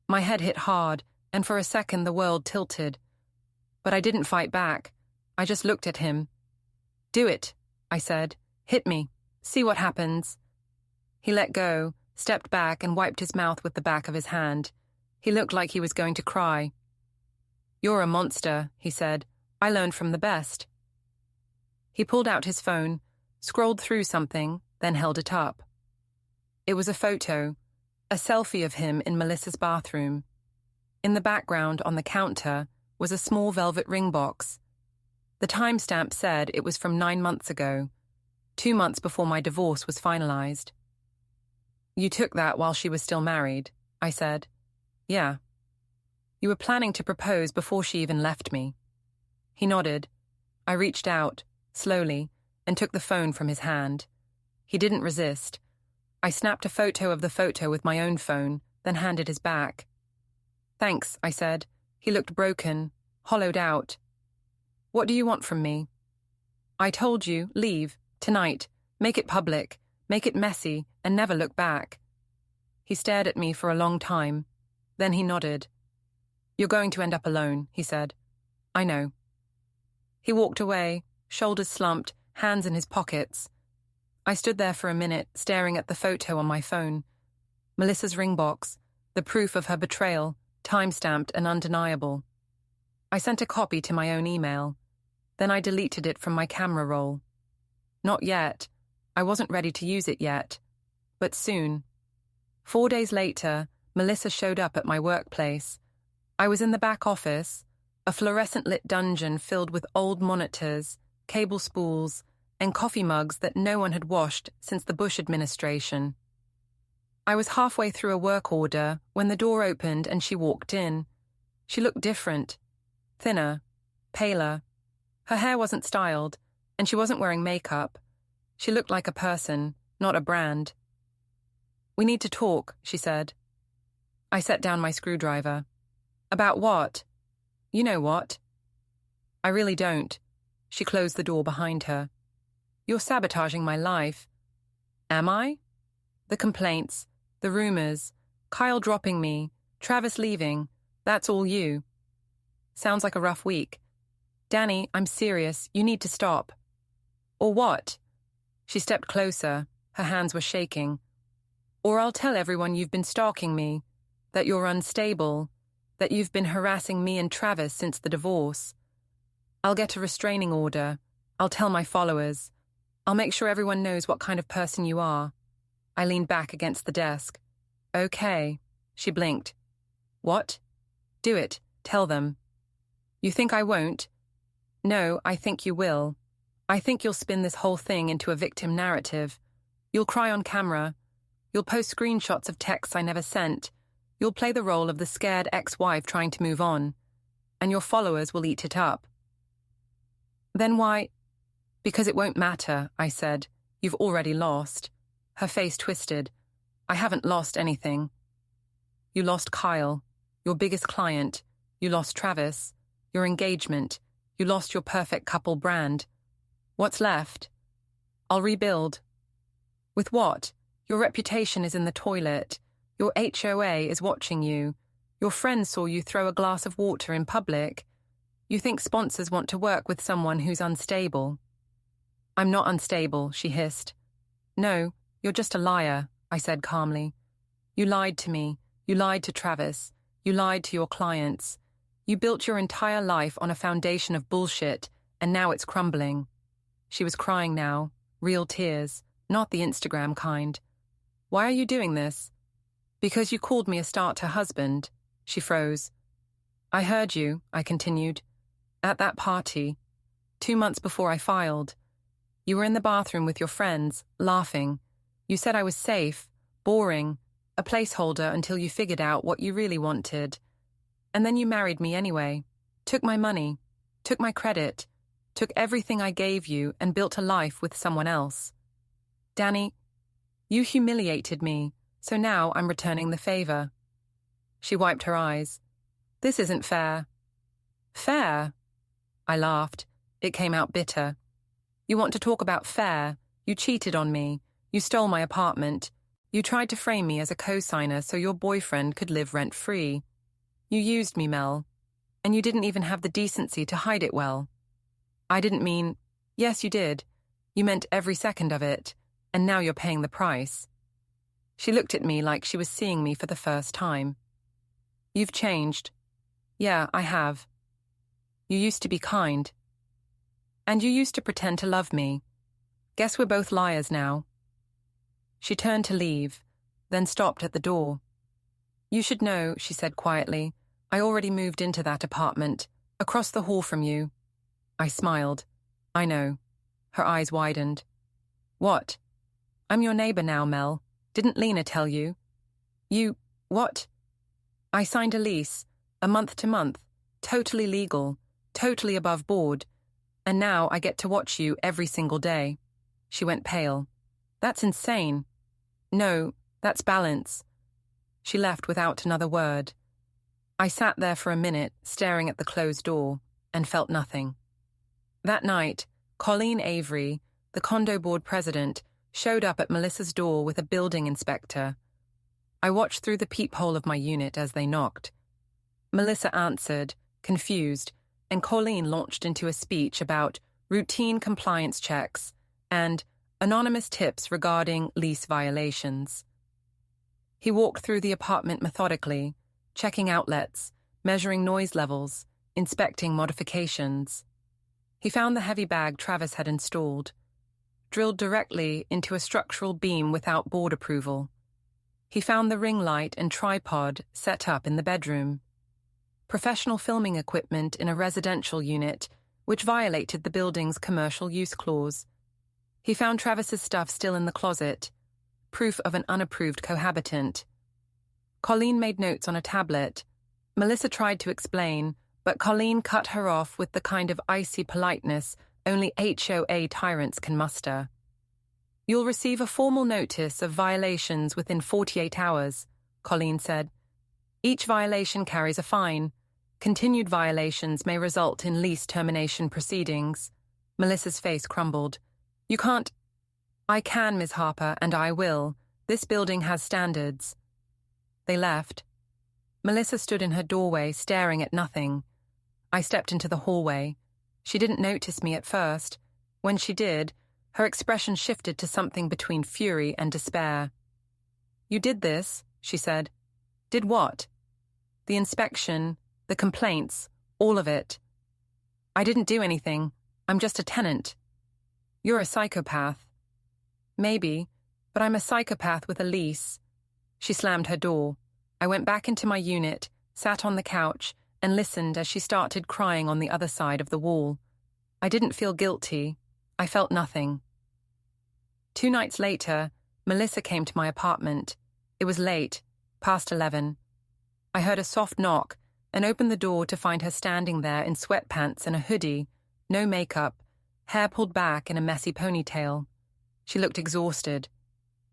My head hit hard, and for a second the world tilted. But I didn't fight back. I just looked at him. Do it, I said. Hit me. See what happens. He let go, stepped back, and wiped his mouth with the back of his hand. He looked like he was going to cry. You're a monster, he said. I learned from the best. He pulled out his phone, scrolled through something, then held it up. It was a photo, a selfie of him in Melissa's bathroom. In the background, on the counter, was a small velvet ring box. The timestamp said it was from 9 months ago, 2 months before my divorce was finalized. You took that while she was still married, I said. Yeah. You were planning to propose before she even left me. He nodded. I reached out, slowly, and took the phone from his hand. He didn't resist. I snapped a photo of the photo with my own phone, then handed his back. Thanks, I said. He looked broken, hollowed out. What do you want from me? I told you, leave, tonight, make it public, make it messy, and never look back. He stared at me for a long time. Then he nodded. You're going to end up alone, he said. I know. He walked away, shoulders slumped, hands in his pockets. I stood there for a minute, staring at the photo on my phone. Melissa's ring box, the proof of her betrayal, time-stamped and undeniable. I sent a copy to my own email. Then I deleted it from my camera roll. Not yet. I wasn't ready to use it yet. But soon. 4 days later, Melissa showed up at my workplace. I was in the back office, a fluorescent-lit dungeon filled with old monitors, cable spools, and coffee mugs that no one had washed since the Bush administration. I was halfway through a work order when the door opened and she walked in. She looked different, thinner, paler. Her hair wasn't styled, and she wasn't wearing makeup. She looked like a person, not a brand. We need to talk, she said. I set down my screwdriver. About what? You know what. I really don't. She closed the door behind her. You're sabotaging my life. Am I? The complaints, the rumors, Kyle dropping me, Travis leaving, that's all you. Sounds like a rough week. Danny, I'm serious. You need to stop. Or what? She stepped closer. Her hands were shaking. Or I'll tell everyone you've been stalking me, that you're unstable, that you've been harassing me and Travis since the divorce. I'll get a restraining order. I'll tell my followers. I'll make sure everyone knows what kind of person you are. I leaned back against the desk. Okay. She blinked. What? Do it. Tell them. You think I won't? No, I think you will. I think you'll spin this whole thing into a victim narrative. You'll cry on camera. You'll post screenshots of texts I never sent. You'll play the role of the scared ex-wife trying to move on. And your followers will eat it up. Then why? Because it won't matter, I said. You've already lost. Her face twisted. I haven't lost anything. You lost Kyle, your biggest client. You lost Travis, your engagement. You lost your perfect couple brand. What's left? I'll rebuild. With what? Your reputation is in the toilet. Your HOA is watching you. Your friends saw you throw a glass of water in public. You think sponsors want to work with someone who's unstable. I'm not unstable, she hissed. No, you're just a liar, I said calmly. You lied to me. You lied to Travis. You lied to your clients. You built your entire life on a foundation of bullshit, and now it's crumbling. She was crying now, real tears, not the Instagram kind. Why are you doing this? Because you called me a starter husband. She froze. I heard you, I continued. At that party, 2 months before I filed. You were in the bathroom with your friends, laughing. You said I was safe, boring, a placeholder until you figured out what you really wanted. And then you married me anyway, took my money, took my credit, took everything I gave you and built a life with someone else. Danny, you humiliated me, so now I'm returning the favor. She wiped her eyes. This isn't fair. Fair? I laughed. It came out bitter. You want to talk about fair? You cheated on me. You stole my apartment. You tried to frame me as a co-signer so your boyfriend could live rent-free. You used me, Mel. And you didn't even have the decency to hide it well. I didn't mean... Yes, you did. You meant every second of it. And now you're paying the price. She looked at me like she was seeing me for the first time. You've changed. Yeah, I have. You used to be kind. And you used to pretend to love me. Guess we're both liars now. She turned to leave, then stopped at the door. You should know, she said quietly, I already moved into that apartment, across the hall from you. I smiled. I know. Her eyes widened. What? I'm your neighbor now, Mel. Didn't Lena tell you? You... what? I signed a lease, a month-to-month, totally legal, totally above board, and now I get to watch you every single day. She went pale. That's insane. No, that's balance. She left without another word. I sat there for a minute, staring at the closed door, and felt nothing. That night, Colleen Avery, the condo board president, showed up at Melissa's door with a building inspector. I watched through the peephole of my unit as they knocked. Melissa answered, confused, and Colleen launched into a speech about routine compliance checks and anonymous tips regarding lease violations. He walked through the apartment methodically, checking outlets, measuring noise levels, inspecting modifications. He found the heavy bag Travis had installed, drilled directly into a structural beam without board approval. He found the ring light and tripod set up in the bedroom. Professional filming equipment in a residential unit, which violated the building's commercial use clause. He found Travis's stuff still in the closet, proof of an unapproved cohabitant. Colleen made notes on a tablet. Melissa tried to explain, but Colleen cut her off with the kind of icy politeness only HOA tyrants can muster. You'll receive a formal notice of violations within 48 hours, Colleen said. Each violation carries a fine. Continued violations may result in lease termination proceedings. Melissa's face crumbled. You can't... I can, Ms. Harper, and I will. This building has standards. They left. Melissa stood in her doorway, staring at nothing. I stepped into the hallway. She didn't notice me at first. When she did, her expression shifted to something between fury and despair. You did this, she said. Did what? The inspection, the complaints, all of it. I didn't do anything. I'm just a tenant. You're a psychopath. Maybe, but I'm a psychopath with a lease. She slammed her door. I went back into my unit, sat on the couch, and listened as she started crying on the other side of the wall. I didn't feel guilty. I felt nothing. 2 nights later, Melissa came to my apartment. It was late, past 11. I heard a soft knock and opened the door to find her standing there in sweatpants and a hoodie, no makeup, hair pulled back in a messy ponytail. She looked exhausted.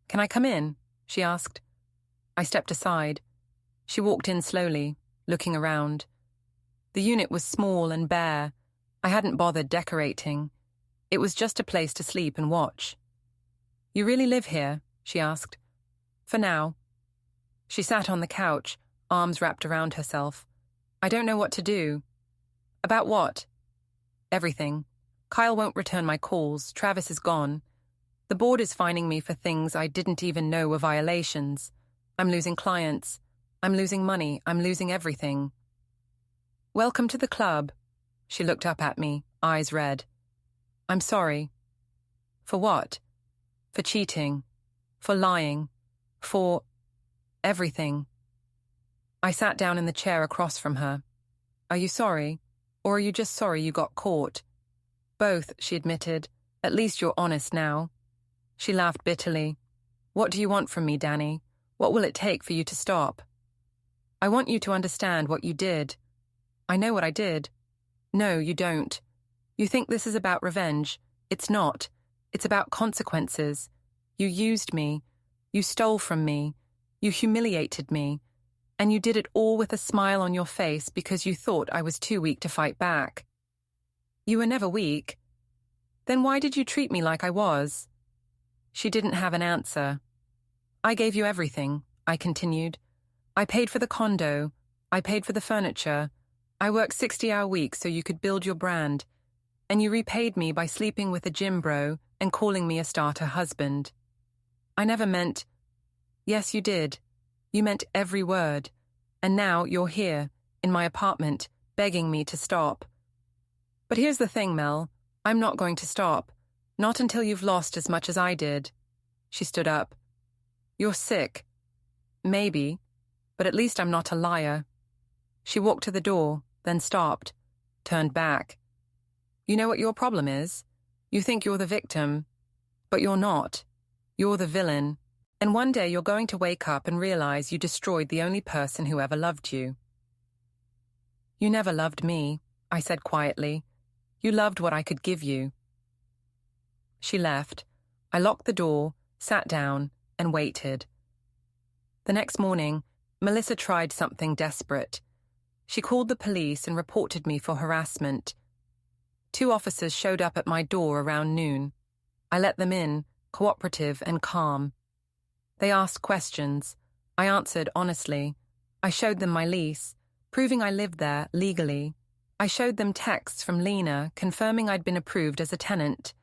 "Can I come in?" she asked. I stepped aside. She walked in slowly, looking around. The unit was small and bare. I hadn't bothered decorating. It was just a place to sleep and watch. "You really live here?" she asked. "For now." She sat on the couch, arms wrapped around herself. "I don't know what to do." "About what?" "Everything. Kyle won't return my calls. Travis is gone. The board is fining me for things I didn't even know were violations. I'm losing clients. I'm losing money. I'm losing everything." "Welcome to the club." She looked up at me, eyes red. "I'm sorry." "For what?" "For cheating. For lying. For everything." I sat down in the chair across from her. "Are you sorry? Or are you just sorry you got caught?" "Both," she admitted. "At least you're honest now." She laughed bitterly. "What do you want from me, Danny? What will it take for you to stop?" "I want you to understand what you did." "I know what I did." "No, you don't. You think this is about revenge. It's not. It's about consequences. You used me. You stole from me. You humiliated me. And you did it all with a smile on your face because you thought I was too weak to fight back." "You were never weak." "Then why did you treat me like I was?" She didn't have an answer. "I gave you everything," I continued. "I paid for the condo. I paid for the furniture. I worked 60-hour weeks so you could build your brand. And you repaid me by sleeping with a gym bro and calling me a starter husband. I never meant—" "Yes, you did. You meant every word. And now you're here, in my apartment, begging me to stop." "But here's the thing, Mel. I'm not going to stop. Not until you've lost as much as I did." She stood up. "You're sick." "Maybe. But at least I'm not a liar." She walked to the door, then stopped, turned back. "You know what your problem is? You think you're the victim. But you're not. You're the villain. And one day you're going to wake up and realize you destroyed the only person who ever loved you." "You never loved me," I said quietly. "You loved what I could give you." She left. I locked the door, sat down, and waited. The next morning, Melissa tried something desperate. She called the police and reported me for harassment. 2 officers showed up at my door around noon. I let them in, cooperative and calm. They asked questions. I answered honestly. I showed them my lease, proving I lived there legally. I showed them texts from Lena confirming I'd been approved as a tenant.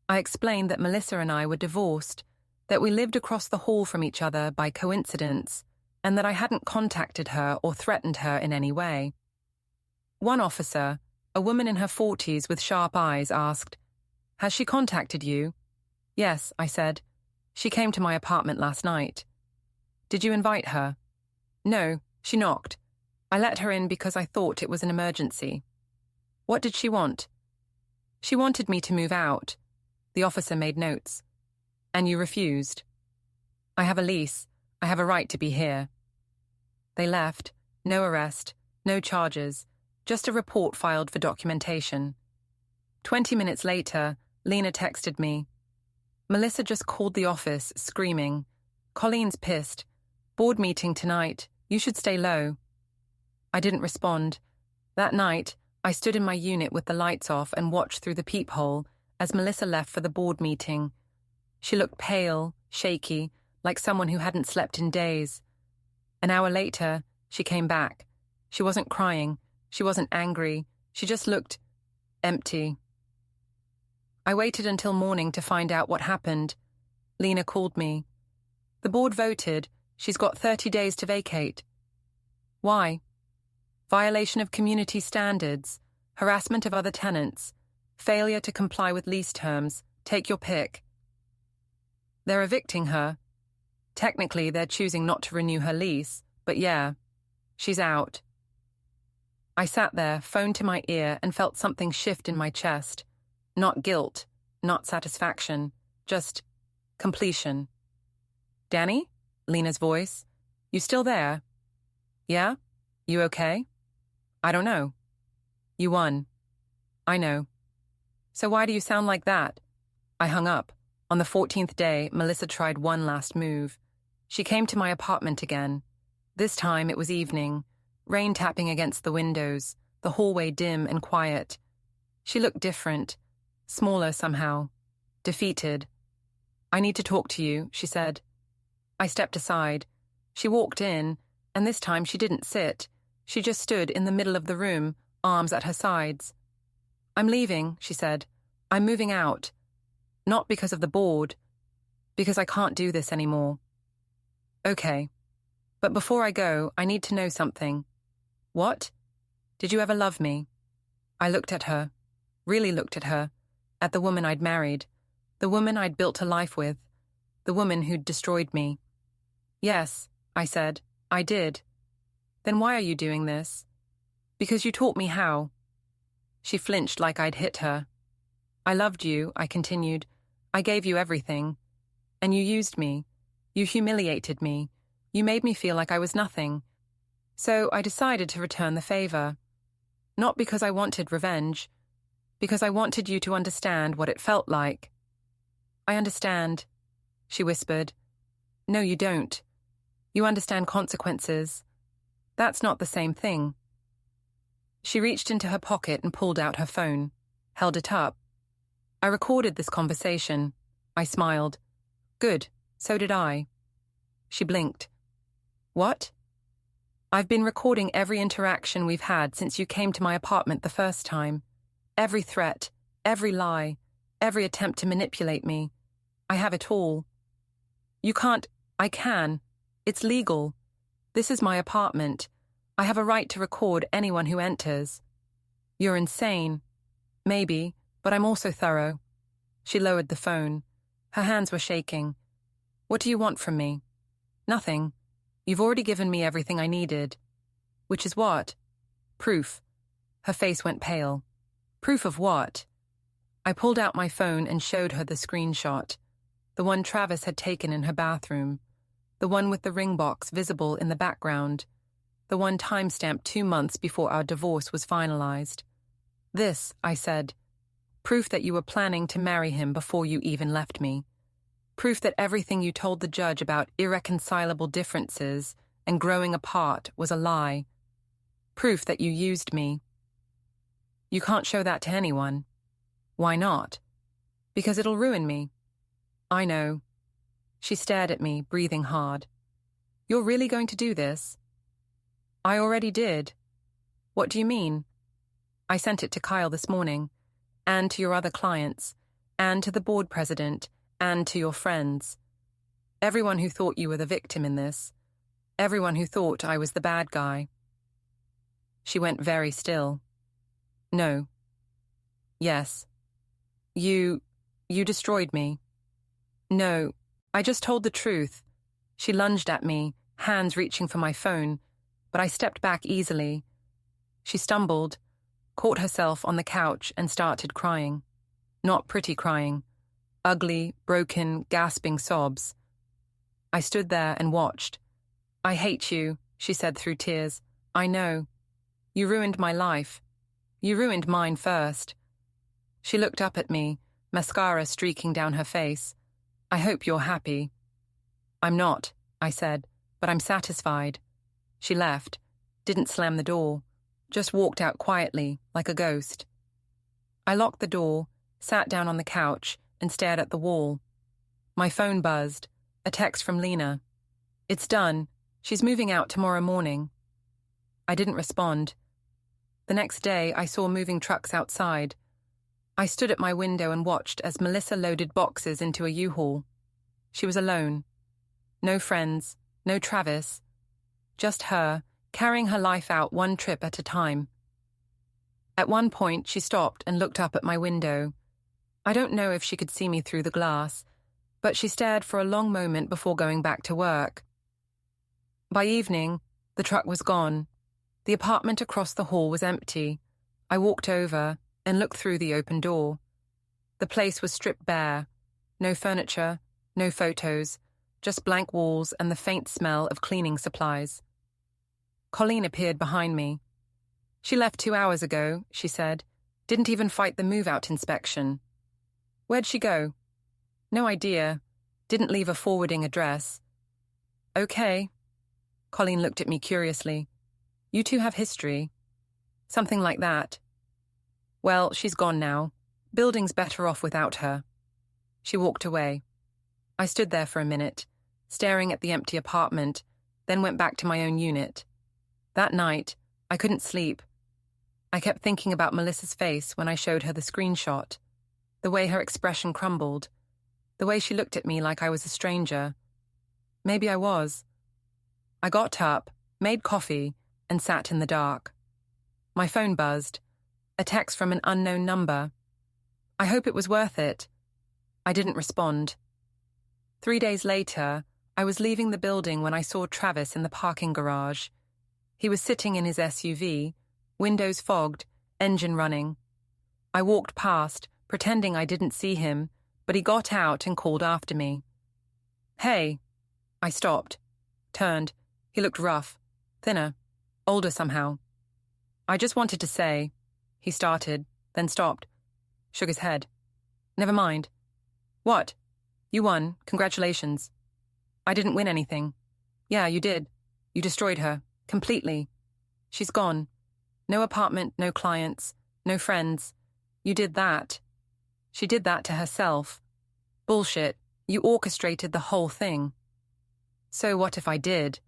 I explained that Melissa and I were divorced, that we lived across the hall from each other by coincidence, and that I hadn't contacted her or threatened her in any way. One officer, a woman in her 40s with sharp eyes, asked, "Has she contacted you?" "Yes," I said. "She came to my apartment last night." "Did you invite her?" "No, she knocked. I let her in because I thought it was an emergency." "What did she want?" "She wanted me to move out." The officer made notes. "And you refused?" "I have a lease. I have a right to be here." They left. No arrest, no charges, just a report filed for documentation. 20 minutes later, Lena texted me. "Melissa just called the office, screaming. Colleen's pissed. Board meeting tonight. You should stay low." I didn't respond. That night, I stood in my unit with the lights off and watched through the peephole as Melissa left for the board meeting. She looked pale, shaky, like someone who hadn't slept in days. An hour later, she came back. She wasn't crying. She wasn't angry. She just looked empty. I waited until morning to find out what happened. Lena called me. "The board voted. She's got 30 days to vacate." "Why?" "Violation of community standards, harassment of other tenants, failure to comply with lease terms. Take your pick." "They're evicting her." "Technically, they're choosing not to renew her lease, but yeah, she's out." I sat there, phone to my ear, and felt something shift in my chest. Not guilt, not satisfaction, just completion. Danny? Lena's voice. You still there? Yeah? You okay? I don't know. You won. I know. So why do you sound like that? I hung up. On the 14th day, Melissa tried one last move. She came to my apartment again. This time it was evening, rain tapping against the windows, the hallway dim and quiet. She looked different, smaller somehow, defeated. I need to talk to you, she said. I stepped aside. She walked in, and this time she didn't sit. She just stood in the middle of the room, arms at her sides. I'm leaving, she said. I'm moving out. Not because of the board, because I can't do this anymore. Okay. But before I go, I need to know something. What? Did you ever love me? I looked at her, really looked at her, at the woman I'd married, the woman I'd built a life with, the woman who'd destroyed me. Yes, I said, I did. Then why are you doing this? Because you taught me how. She flinched like I'd hit her. I loved you, I continued. I gave you everything. And you used me. You humiliated me. You made me feel like I was nothing. So I decided to return the favor. Not because I wanted revenge, because I wanted you to understand what it felt like. I understand, she whispered. No, you don't. You understand consequences. That's not the same thing. She reached into her pocket and pulled out her phone, held it up. I recorded this conversation. I smiled. Good, so did I. She blinked. What? I've been recording every interaction we've had since you came to my apartment the first time. Every threat, every lie, every attempt to manipulate me. I have it all. You can't. I can. It's legal. This is my apartment. I have a right to record anyone who enters. You're insane. Maybe, but I'm also thorough. She lowered the phone. Her hands were shaking. What do you want from me? Nothing. You've already given me everything I needed. Which is what? Proof. Her face went pale. Proof of what? I pulled out my phone and showed her the screenshot. The one Travis had taken in her bathroom. The one with the ring box visible in the background. The one timestamped 2 months before our divorce was finalized. This, I said. Proof that you were planning to marry him before you even left me. Proof that everything you told the judge about irreconcilable differences and growing apart was a lie. Proof that you used me. You can't show that to anyone. Why not? Because it'll ruin me. I know. She stared at me, breathing hard. You're really going to do this? I already did. What do you mean? I sent it to Kyle this morning, and to your other clients, and to the board president, and to your friends. Everyone who thought you were the victim in this. Everyone who thought I was the bad guy. She went very still. No. Yes. You destroyed me. No, I just told the truth. She lunged at me, hands reaching for my phone, but I stepped back easily. She stumbled, caught herself on the couch and started crying. Not pretty crying. Ugly, broken, gasping sobs. I stood there and watched. I hate you, she said through tears. I know. You ruined my life. You ruined mine first. She looked up at me, mascara streaking down her face. I hope you're happy. I'm not, I said, but I'm satisfied. She left, didn't slam the door, just walked out quietly, like a ghost. I locked the door, sat down on the couch, and stared at the wall. My phone buzzed, a text from Lena. It's done. She's moving out tomorrow morning. I didn't respond. The next day, I saw moving trucks outside. I stood at my window and watched as Melissa loaded boxes into a U-Haul. She was alone. No friends, no Travis. Just her, carrying her life out one trip at a time. At one point, she stopped and looked up at my window. I don't know if she could see me through the glass, but she stared for a long moment before going back to work. By evening, the truck was gone. The apartment across the hall was empty. I walked over and looked through the open door. The place was stripped bare. No furniture, no photos, just blank walls and the faint smell of cleaning supplies. Colleen appeared behind me. She left 2 hours ago, she said. Didn't even fight the move-out inspection. Where'd she go? No idea. Didn't leave a forwarding address. Okay. Colleen looked at me curiously. You two have history. Something like that. Well, she's gone now. Building's better off without her. She walked away. I stood there for a minute, staring at the empty apartment, then went back to my own unit. That night, I couldn't sleep. I kept thinking about Melissa's face when I showed her the screenshot, the way her expression crumbled, the way she looked at me like I was a stranger. Maybe I was. I got up, made coffee, and sat in the dark. My phone buzzed. A text from an unknown number. I hope it was worth it. I didn't respond. 3 days later, I was leaving the building when I saw Travis in the parking garage. He was sitting in his SUV, windows fogged, engine running. I walked past, pretending I didn't see him, but he got out and called after me. Hey. I stopped, turned. He looked rough, thinner, older somehow. I just wanted to say, he started, then stopped, shook his head. Never mind. What? You won, congratulations. I didn't win anything. Yeah, you did. You destroyed her, completely. She's gone. No apartment, no clients, no friends. You did that. She did that to herself. Bullshit. You orchestrated the whole thing. So what if I did?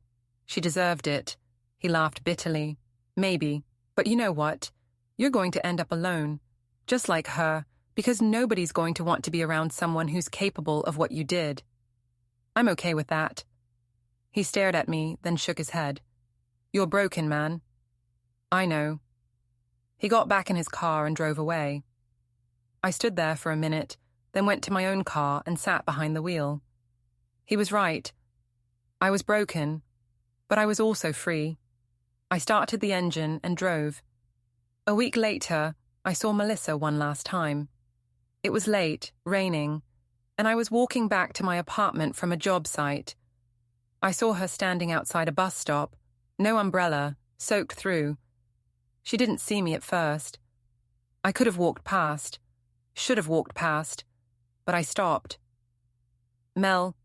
She deserved it. He laughed bitterly. Maybe. But you know what? You're going to end up alone. Just like her, because nobody's going to want to be around someone who's capable of what you did. I'm okay with that. He stared at me, then shook his head. You're broken, man. I know. He got back in his car and drove away. I stood there for a minute, then went to my own car and sat behind the wheel. He was right. I was broken, but I was also free. I started the engine and drove. A week later, I saw Melissa one last time. It was late, raining, and I was walking back to my apartment from a job site. I saw her standing outside a bus stop, no umbrella, soaked through. She didn't see me at first. I could have walked past, should have walked past, but I stopped. Mel.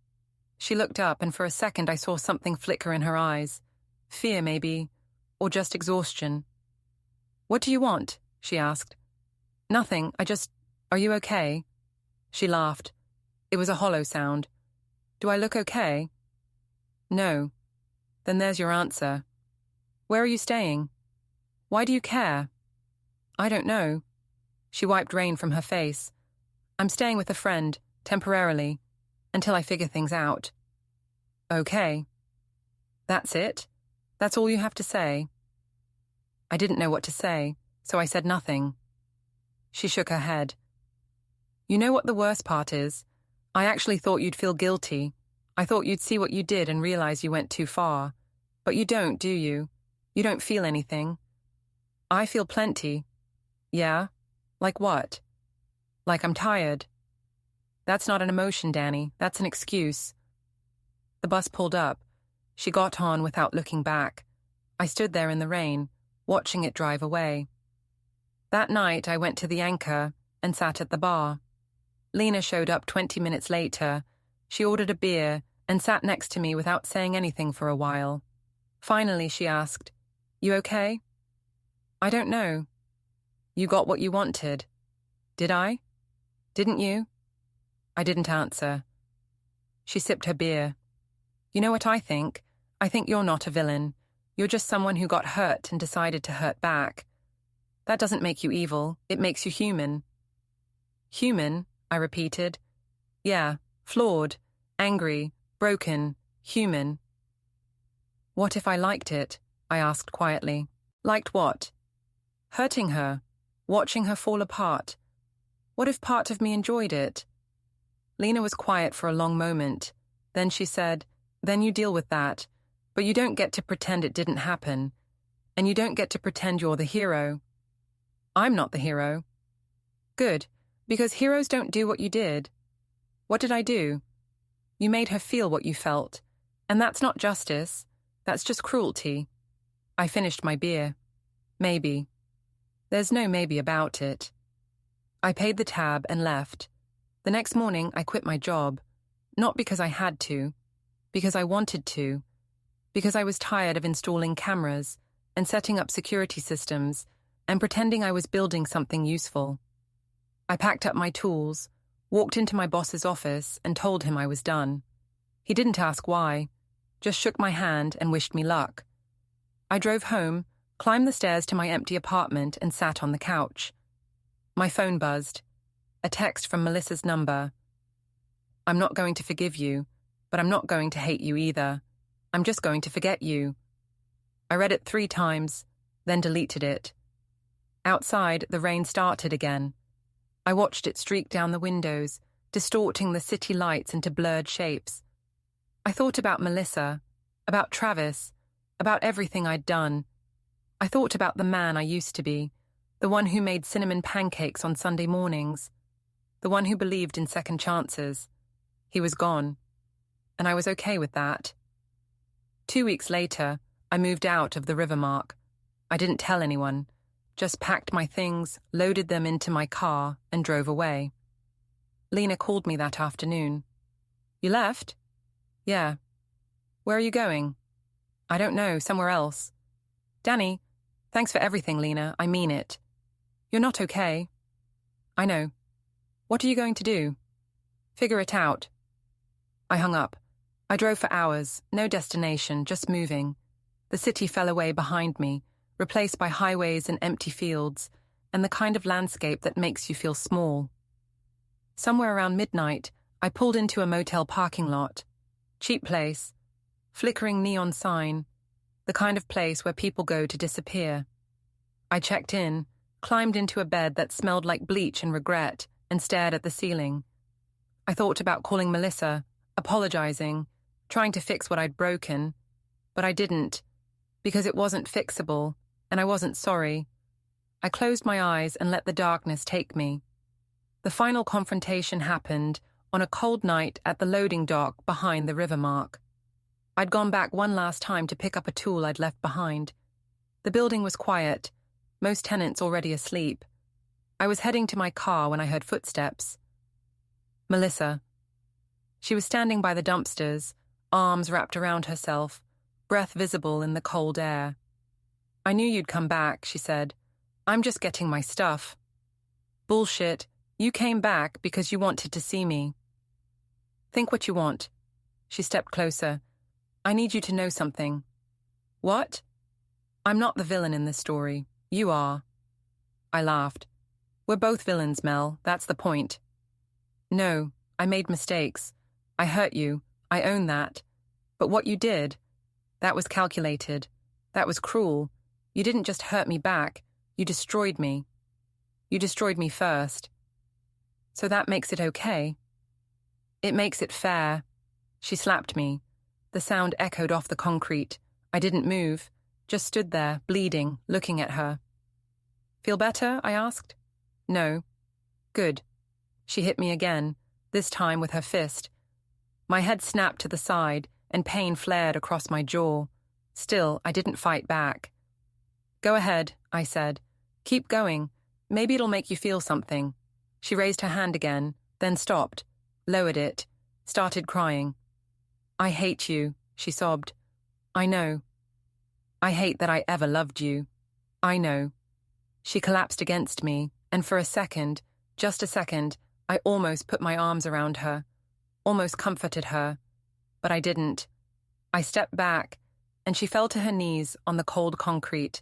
She looked up, and for a second I saw something flicker in her eyes. Fear, maybe, or just exhaustion. What do you want? She asked. Nothing, Are you okay? She laughed. It was a hollow sound. Do I look okay? No. Then there's your answer. Where are you staying? Why do you care? I don't know. She wiped rain from her face. I'm staying with a friend, temporarily, until I figure things out. Okay. That's it? That's all you have to say? I didn't know what to say, so I said nothing. She shook her head. You know what the worst part is? I actually thought you'd feel guilty. I thought you'd see what you did and realize you went too far. But you don't, do you? You don't feel anything. I feel plenty. Yeah? Like what? Like I'm tired. That's not an emotion, Danny. That's an excuse. The bus pulled up. She got on without looking back. I stood there in the rain, watching it drive away. That night, I went to the Anchor and sat at the bar. Lena showed up 20 minutes later. She ordered a beer and sat next to me without saying anything for a while. Finally, she asked, You okay? I don't know. You got what you wanted. Did I? Didn't you? I didn't answer. She sipped her beer. You know what I think? I think you're not a villain. You're just someone who got hurt and decided to hurt back. That doesn't make you evil. It makes you human. Human? I repeated. Yeah, flawed, angry, broken, human. What if I liked it? I asked quietly. Liked what? Hurting her, watching her fall apart. What if part of me enjoyed it? Lena was quiet for a long moment. Then she said, Then you deal with that. But you don't get to pretend it didn't happen. And you don't get to pretend you're the hero. I'm not the hero. Good. Because heroes don't do what you did. What did I do? You made her feel what you felt. And that's not justice. That's just cruelty. I finished my beer. Maybe. There's no maybe about it. I paid the tab and left. The next morning, I quit my job. Not because I had to. Because I wanted to. Because I was tired of installing cameras and setting up security systems and pretending I was building something useful. I packed up my tools, walked into my boss's office and told him I was done. He didn't ask why, just shook my hand and wished me luck. I drove home, climbed the stairs to my empty apartment and sat on the couch. My phone buzzed. A text from Melissa's number. I'm not going to forgive you, but I'm not going to hate you either. I'm just going to forget you. I read it 3 times, then deleted it. Outside, the rain started again. I watched it streak down the windows, distorting the city lights into blurred shapes. I thought about Melissa, about Travis, about everything I'd done. I thought about the man I used to be, the one who made cinnamon pancakes on Sunday mornings, the one who believed in second chances. He was gone, and I was okay with that. 2 weeks later, I moved out of the Rivermark. I didn't tell anyone, just packed my things, loaded them into my car, and drove away. Lena called me that afternoon. You left? Yeah. Where are you going? I don't know, somewhere else. Danny, thanks for everything, Lena, I mean it. You're not okay. I know. What are you going to do? Figure it out. I hung up. I drove for hours, no destination, just moving. The city fell away behind me, replaced by highways and empty fields, and the kind of landscape that makes you feel small. Somewhere around midnight, I pulled into a motel parking lot. Cheap place, flickering neon sign, the kind of place where people go to disappear. I checked in, climbed into a bed that smelled like bleach and regret, and stared at the ceiling. I thought about calling Melissa, apologizing, trying to fix what I'd broken, but I didn't, because it wasn't fixable, and I wasn't sorry. I closed my eyes and let the darkness take me. The final confrontation happened on a cold night at the loading dock behind the Rivermark. I'd gone back one last time to pick up a tool I'd left behind. The building was quiet, most tenants already asleep. I was heading to my car when I heard footsteps. Melissa. She was standing by the dumpsters, arms wrapped around herself, breath visible in the cold air. I knew you'd come back, she said. I'm just getting my stuff. Bullshit. You came back because you wanted to see me. Think what you want. She stepped closer. I need you to know something. What? I'm not the villain in this story. You are. I laughed. We're both villains, Mel. That's the point. No, I made mistakes. I hurt you. I own that. But what you did, that was calculated. That was cruel. You didn't just hurt me back. You destroyed me. You destroyed me first. So that makes it okay. It makes it fair. She slapped me. The sound echoed off the concrete. I didn't move, just stood there, bleeding, looking at her. Feel better? I asked. No. Good. She hit me again, this time with her fist. My head snapped to the side, and pain flared across my jaw. Still, I didn't fight back. Go ahead, I said. Keep going. Maybe it'll make you feel something. She raised her hand again, then stopped, lowered it, started crying. I hate you, she sobbed. I know. I hate that I ever loved you. I know. She collapsed against me, and for a second, just a second, I almost put my arms around her, almost comforted her, but I didn't. I stepped back, and she fell to her knees on the cold concrete.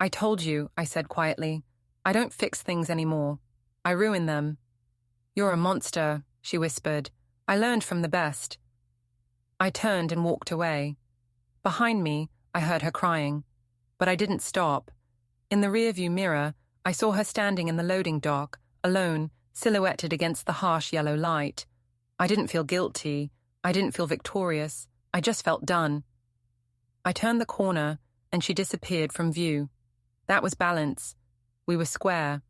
I told you, I said quietly, I don't fix things anymore. I ruin them. You're a monster, she whispered. I learned from the best. I turned and walked away. Behind me, I heard her crying, but I didn't stop. In the rearview mirror, I saw her standing in the loading dock, alone, silhouetted against the harsh yellow light. I didn't feel guilty. I didn't feel victorious. I just felt done. I turned the corner, and she disappeared from view. That was balance. We were square.